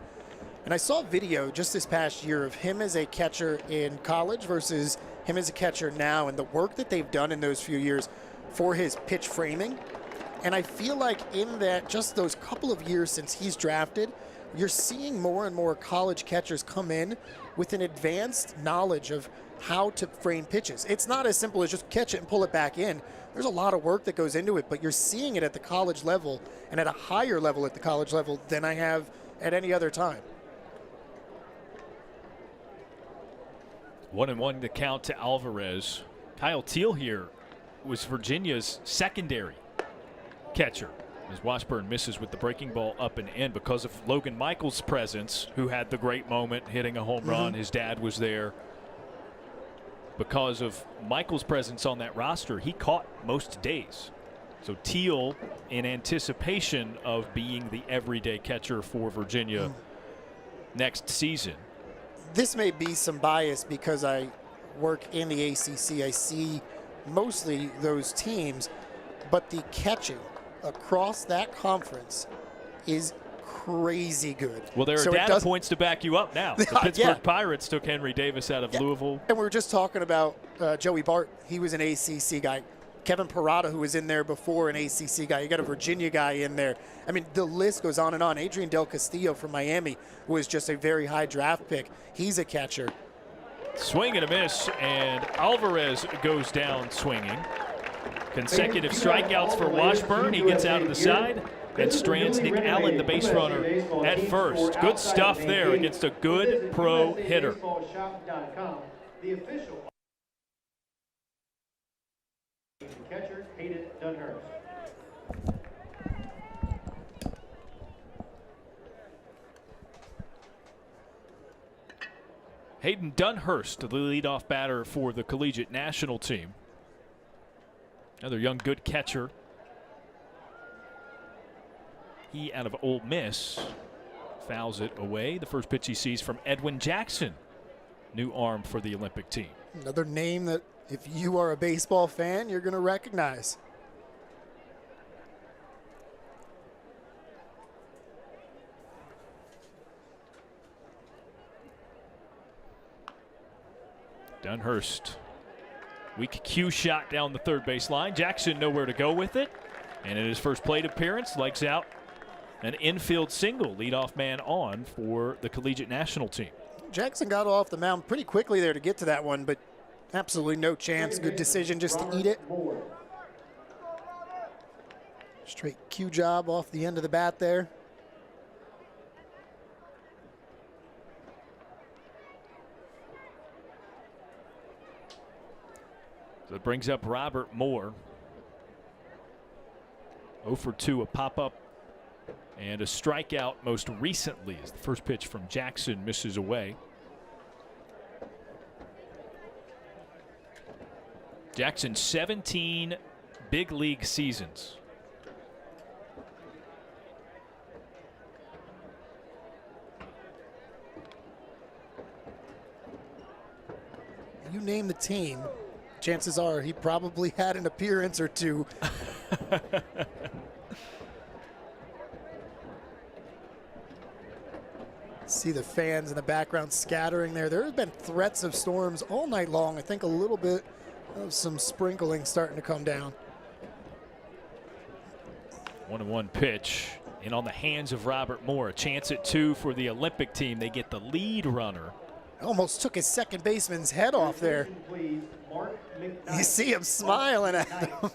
Speaker 2: And I saw a video just this past year of him as a catcher in college versus him as a catcher now, and the work that they've done in those few years for his pitch framing. And I feel like in that, just those couple of years since he's drafted, you're seeing more and more college catchers come in with an advanced knowledge of how to frame pitches. It's not as simple as just catch it and pull it back in. There's a lot of work that goes into it, but you're seeing it at the college level and at a higher level at the college level than I have at any other time.
Speaker 1: 1-1 the count to Alvarez. Kyle Teal here was Virginia's secondary catcher, as Washburn misses with the breaking ball up and in because of Logan Michaels' presence, who had the great moment hitting a home run. His dad was there. Because of Michaels' presence on that roster, he caught most days. So Teal, in anticipation of being the everyday catcher for Virginia next season.
Speaker 2: This may be some bias because I work in the ACC. I see mostly those teams, but the catching across that conference is crazy good.
Speaker 1: Well, there are data points to back you up now. The Pittsburgh Pirates took Henry Davis out of Louisville.
Speaker 2: And we were just talking about Joey Bart. He was an ACC guy. Kevin Parada, who was in there before, an ACC guy. You got a Virginia guy in there. I mean, the list goes on and on. Adrian Del Castillo from Miami was just a very high draft pick. He's a catcher.
Speaker 1: Swing and a miss, and Alvarez goes down swinging. Consecutive strikeouts for Washburn. He gets out of the side and strands Nick Allen, the base runner, at first. Good stuff there against a good pro hitter.
Speaker 3: The official catcher, Hayden Dunhurst.
Speaker 1: Hayden Dunhurst, the leadoff batter for the Collegiate national team. Another young, good catcher. He out of Ole Miss fouls it away. The first pitch he sees from Edwin Jackson, new arm for the Olympic team.
Speaker 2: Another name that if you are a baseball fan, you're going to recognize.
Speaker 1: Dunhurst, weak cue shot down the third base line. Jackson nowhere to go with it. And in his first plate appearance, legs out an infield single, leadoff man on for the Collegiate national team.
Speaker 2: Jackson got off the mound pretty quickly there to get to that one, but absolutely no chance. Good decision just to eat it. Straight cue job off the end of the bat there.
Speaker 1: So it brings up Robert Moore. 0 for 2, a pop-up and a strikeout most recently as the first pitch from Jackson misses away. Jackson, 17 big league seasons.
Speaker 2: You name the team, chances are he probably had an appearance or two. See the fans in the background scattering there. There have been threats of storms all night long. I think a little bit of some sprinkling starting to come down.
Speaker 1: 1-1 pitch in on the hands of Robert Moore. A chance at 2 for the Olympic team. They get the lead runner.
Speaker 2: Almost took his second baseman's head off there. You see him smiling at him.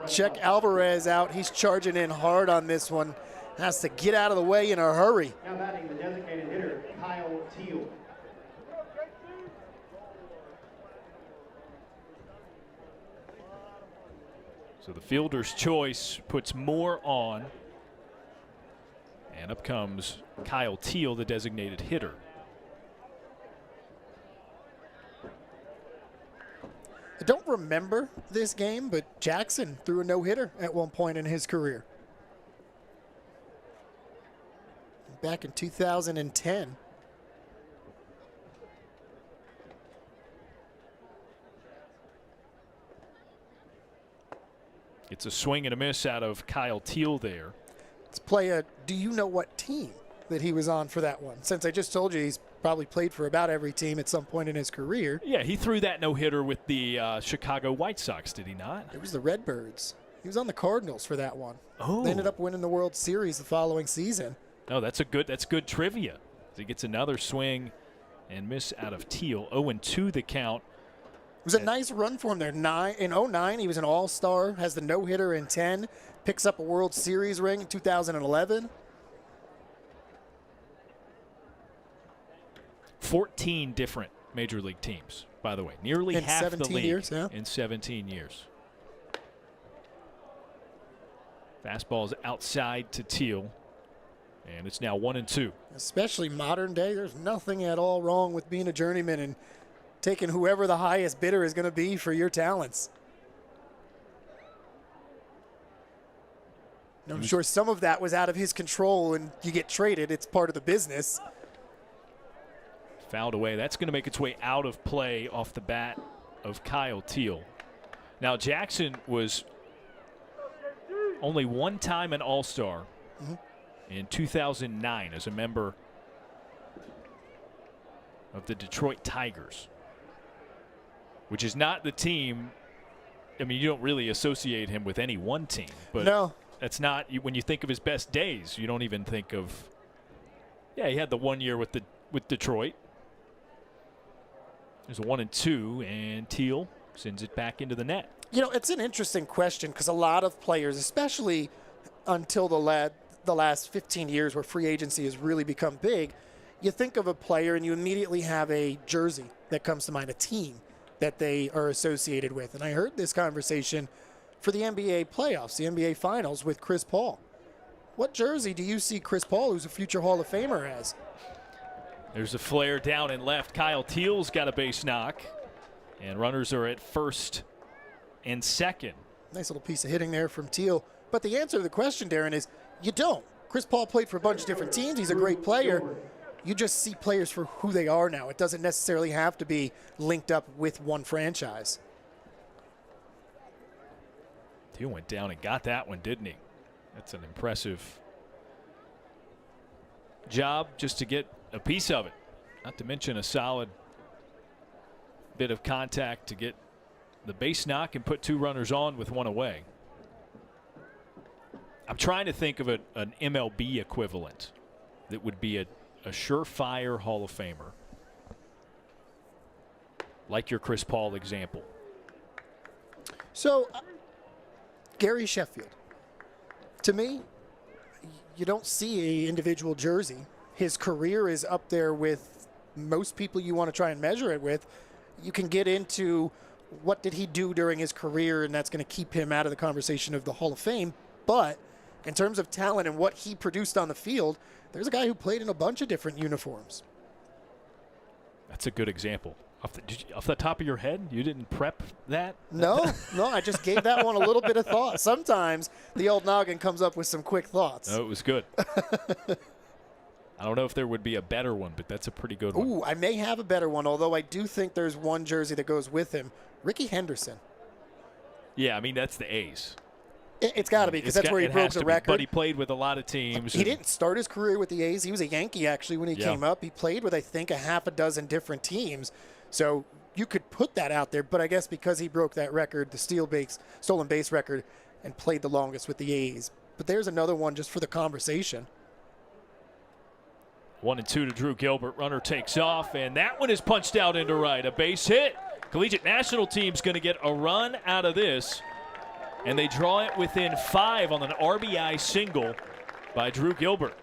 Speaker 2: Check Alvarez out. He's charging in hard on this one. Has to get out of the way in a hurry.
Speaker 3: Now batting the designated hitter, Kyle Teal.
Speaker 1: So the fielder's choice puts Moore on. And up comes Kyle Teal, the designated hitter.
Speaker 2: I don't remember this game, but Jackson threw a no-hitter at one point in his career. Back in 2010.
Speaker 1: It's a swing and a miss out of Kyle Teal there.
Speaker 2: Let's play a do you know what team that he was on for that one? Since I just told you he's probably played for about every team at some point in his career.
Speaker 1: Yeah, he threw that no-hitter with the Chicago White Sox, did he not?
Speaker 2: It was the Redbirds He was on the Cardinals for that one.
Speaker 1: Oh.
Speaker 2: They ended up winning the World Series the following season.
Speaker 1: No, that's good trivia. He gets another swing and miss out of Teal. 0-2 the count.
Speaker 2: It was a nice run for him there. In 09, he was an all-star, has the no-hitter in 10, picks up a World Series ring in 2011.
Speaker 1: 14 different Major League teams, by the way. Nearly
Speaker 2: in
Speaker 1: half the league
Speaker 2: years, yeah.
Speaker 1: in 17 years. Fastball's outside to Teal, and it's now 1-2.
Speaker 2: Especially modern day, there's nothing at all wrong with being a journeyman and taking whoever the highest bidder is going to be for your talents. I'm sure some of that was out of his control, and you get traded. It's part of the business.
Speaker 1: Fouled away. That's going to make its way out of play off the bat of Kyle Teal. Now, Jackson was only one time an All-Star in 2009 as a member of the Detroit Tigers, which is not the team. I mean, you don't really associate him with any one team, but
Speaker 2: no,
Speaker 1: that's not when you think of his best days. You don't even think of. Yeah, he had the 1 year with Detroit. There's a 1-2, and Teal sends it back into the net.
Speaker 2: You know, it's an interesting question because a lot of players, especially until the last 15 years where free agency has really become big, you think of a player and you immediately have a jersey that comes to mind, a team that they are associated with. And I heard this conversation for the NBA playoffs, the NBA finals with Chris Paul. What jersey do you see Chris Paul, who's a future Hall of Famer, as?
Speaker 1: There's a flare down and left. Kyle Teal's got a base knock, and runners are at first and second.
Speaker 2: Nice little piece of hitting there from Teal. But the answer to the question, Daron, is you don't. Chris Paul played for a bunch of different teams. He's a great player. You just see players for who they are now. It doesn't necessarily have to be linked up with one franchise.
Speaker 1: Teal went down and got that one, didn't he? That's an impressive job just to get a piece of it. Not to mention a solid bit of contact to get the base knock and put two runners on with one away. I'm trying to think of an MLB equivalent that would be a surefire Hall of Famer, like your Chris Paul example.
Speaker 2: So, Gary Sheffield, to me, you don't see an individual jersey. His career is up there with most people you want to try and measure it with. You can get into what did he do during his career, and that's going to keep him out of the conversation of the Hall of Fame. But in terms of talent and what he produced on the field, there's a guy who played in a bunch of different uniforms.
Speaker 1: That's a good example. Off the top of your head, you didn't prep that?
Speaker 2: No, I just gave that one a little bit of thought. Sometimes the old noggin comes up with some quick thoughts.
Speaker 1: No, it was good. I don't know if there would be a better one, but that's a pretty good one.
Speaker 2: Ooh, I may have a better one, although I do think there's one jersey that goes with him. Ricky Henderson.
Speaker 1: Yeah, I mean, that's the A's.
Speaker 2: It's got to be, because that's where he broke the record.
Speaker 1: But he played with a lot of teams.
Speaker 2: He didn't start his career with the A's. He was a Yankee, actually, when he came up. He played with, I think, a half a dozen different teams. So you could put that out there, but I guess because he broke that record, the stolen base record, and played the longest with the A's. But there's another one just for the conversation.
Speaker 1: 1-2 to Drew Gilbert. Runner takes off, and that one is punched out into right. A base hit. Collegiate national team's going to get a run out of this, and they draw it within 5 on an RBI single by Drew Gilbert.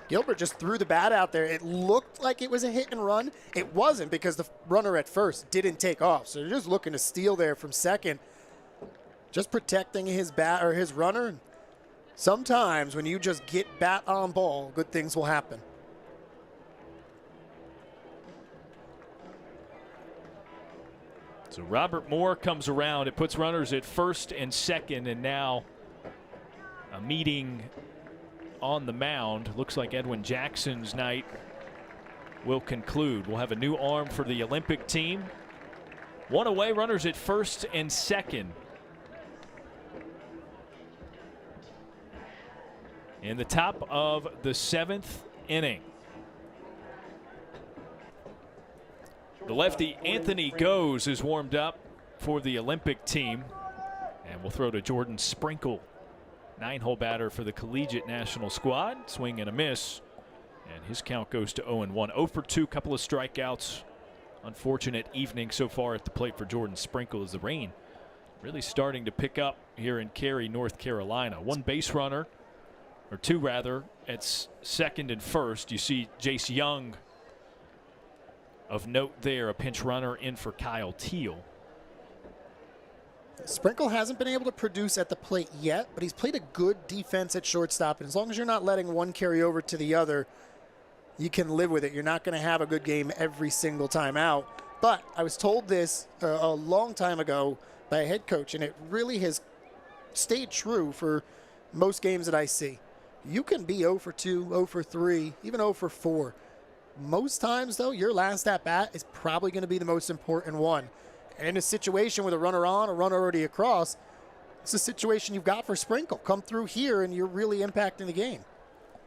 Speaker 2: Gilbert just threw the bat out there. It looked like it was a hit and run. It wasn't, because the runner at first didn't take off. So they're just looking to steal there from second, just protecting his bat or his runner. Sometimes when you just get bat on ball, good things will happen.
Speaker 1: So Robert Moore comes around. It puts runners at first and second, and now a meeting on the mound. Looks like Edwin Jackson's night will conclude. We'll have a new arm for the Olympic team. One away, runners at first and second. In the top of the 7th inning. The lefty Anthony Goes is warmed up for the Olympic team. And And we'll throw to Jordan Sprinkle, 9-hole batter for the Collegiate National squad. Swing and a miss. And his count goes to 0-1. 0 for 2, couple of strikeouts. Unfortunate evening so far at the plate for Jordan Sprinkle as the rain really starting to pick up here in Cary, North Carolina. One base runner, or two rather, at second and first. You see Jace Young of note there, a pinch runner in for Kyle Teal.
Speaker 2: Sprinkle hasn't been able to produce at the plate yet, but he's played a good defense at shortstop. And as long as you're not letting one carry over to the other, you can live with it. You're not going to have a good game every single time out. But I was told this a long time ago by a head coach, and it really has stayed true for most games that I see. You can be 0 for 2, 0 for 3, even 0 for 4. Most times, though, your last at-bat is probably going to be the most important one. And in a situation with a runner on, a runner already across, it's a situation you've got for Sprinkle. Come through here, and you're really impacting the game.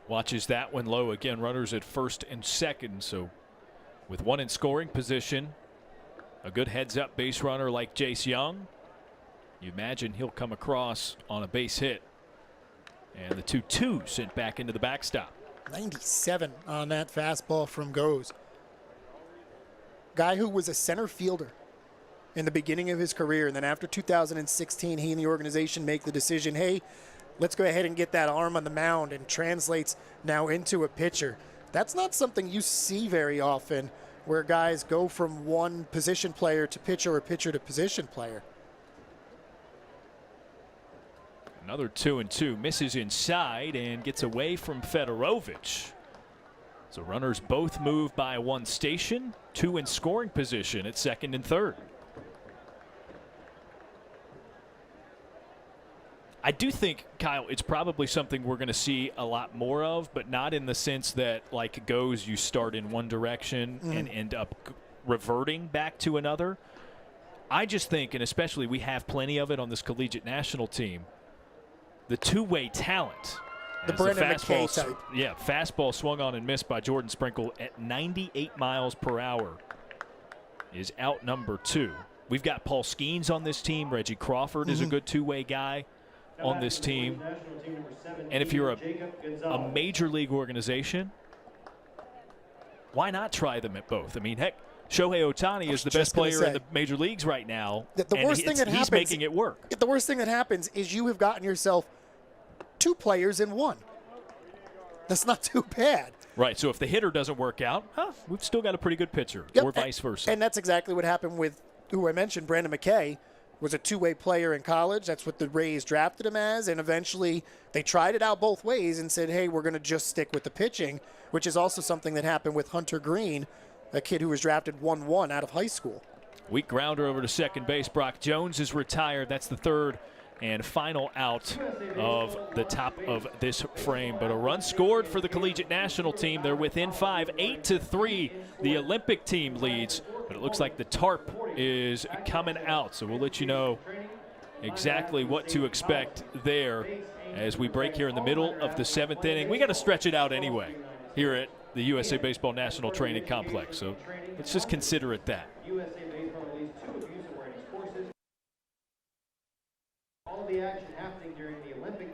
Speaker 1: Watches that one low. Again, runners at first and second. So with one in scoring position, a good heads-up base runner like Jace Young, you imagine he'll come across on a base hit. And the 2-2 sent back into the backstop.
Speaker 2: 97 on that fastball from Goes. Guy who was a center fielder in the beginning of his career, and then after 2016, he and the organization make the decision, hey, let's go ahead and get that arm on the mound, and translates now into a pitcher. That's not something you see very often, where guys go from one position player to pitcher or pitcher to position player.
Speaker 1: Another 2-2, misses inside and gets away from Fedorovich. So runners both move by one station, 2 in scoring position at second and third. I do think, Kyle, it's probably something we're going to see a lot more of, but not in the sense that, like Goes, you start in one direction and end up reverting back to another. I just think, and especially we have plenty of it on this Collegiate National team, the two-way talent.
Speaker 2: The Brandon McKay type.
Speaker 1: Yeah, fastball swung on and missed by Jordan Sprinkle at 98 miles per hour is out number 2. We've got Paul Skeens on this team. Reggie Crawford is a good two-way guy on this team. And if you're a major league organization, why not try them at both? I mean, heck, Shohei Ohtani is the best player in the major leagues right now.
Speaker 2: The worst thing that happens,
Speaker 1: he's making it work.
Speaker 2: The worst thing that happens is you have gotten yourself 2 players in one. That's not too bad.
Speaker 1: Right, so if the hitter doesn't work out, we've still got a pretty good pitcher, or vice versa.
Speaker 2: And that's exactly what happened with who I mentioned, Brandon McKay. Was a two-way player in college. That's what the Rays drafted him as, and eventually they tried it out both ways and said, hey, we're going to just stick with the pitching, which is also something that happened with Hunter Green, a kid who was drafted 1-1 out of high school.
Speaker 1: Weak grounder over to second base. Brock Jones is retired. That's the third and final out of the top of this frame. But a run scored for the Collegiate National team. They're within 5, 8-3. The Olympic team leads, but it looks like the tarp is coming out. So we'll let you know exactly what to expect there as we break here in the middle of the 7th inning. We got to stretch it out anyway here at the USA Baseball National Training Complex. So let's just consider it that.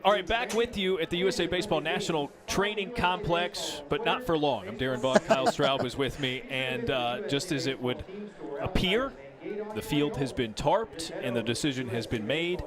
Speaker 1: All right, back with you at the USA Baseball National Training Complex, but not for long. I'm Daron Vaught. Kyle Straub is with me, and just as it would appear, the field has been tarped, and the decision has been made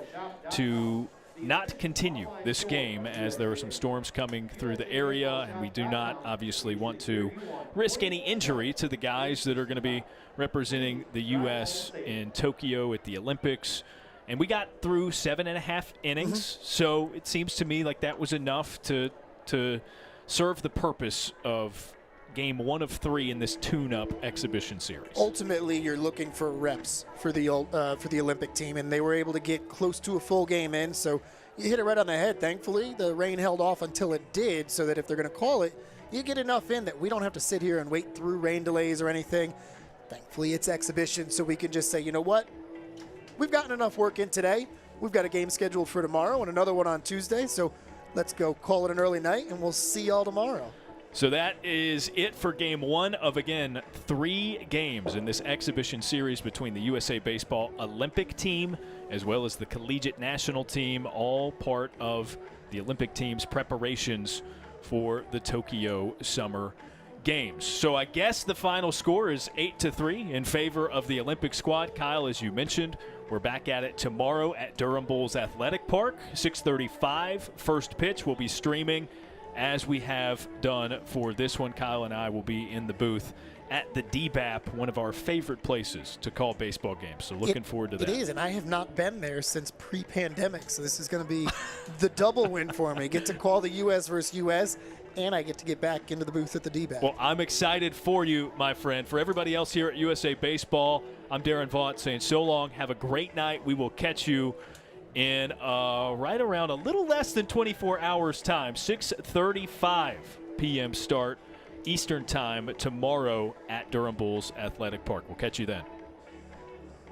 Speaker 1: to not continue this game as there are some storms coming through the area, and we do not obviously want to risk any injury to the guys that are going to be representing the U.S. in Tokyo at the Olympics. And we got through 7.5 innings, so it seems to me like that was enough to serve the purpose of game 1 of 3 in this tune-up exhibition series.
Speaker 2: Ultimately, you're looking for reps for the Olympic team, and they were able to get close to a full game in, so you hit it right on the head. Thankfully, the rain held off until it did, so that if they're going to call it, you get enough in that we don't have to sit here and wait through rain delays or anything. Thankfully, it's exhibition, so we can just say, you know what? We've gotten enough work in today. We've got a game scheduled for tomorrow and another one on Tuesday, so let's go call it an early night, and we'll see y'all tomorrow.
Speaker 1: So that is it for game one of, again, 3 games in this exhibition series between the USA Baseball Olympic team as well as the Collegiate National team, all part of the Olympic team's preparations for the Tokyo Summer Games. So I guess the final score is 8-3 in favor of the Olympic squad. Kyle, as you mentioned, we're back at it tomorrow at Durham Bulls Athletic Park, 6:35. First pitch will be streaming as we have done for this one. Kyle and I will be in the booth at the DBAP, one of our favorite places to call baseball games. So looking forward to that.
Speaker 2: It is, and I have not been there since pre-pandemic, so this is going to be the double win for me. Get to call the U.S. versus U.S., and I get to get back into the booth at the DBAP.
Speaker 1: Well, I'm excited for you, my friend. For everybody else here at USA Baseball, I'm Daron Vaught saying so long. Have a great night. We will catch you in right around a little less than 24 hours time, 6:35 p.m. start Eastern time tomorrow at Durham Bulls Athletic Park. We'll catch you then.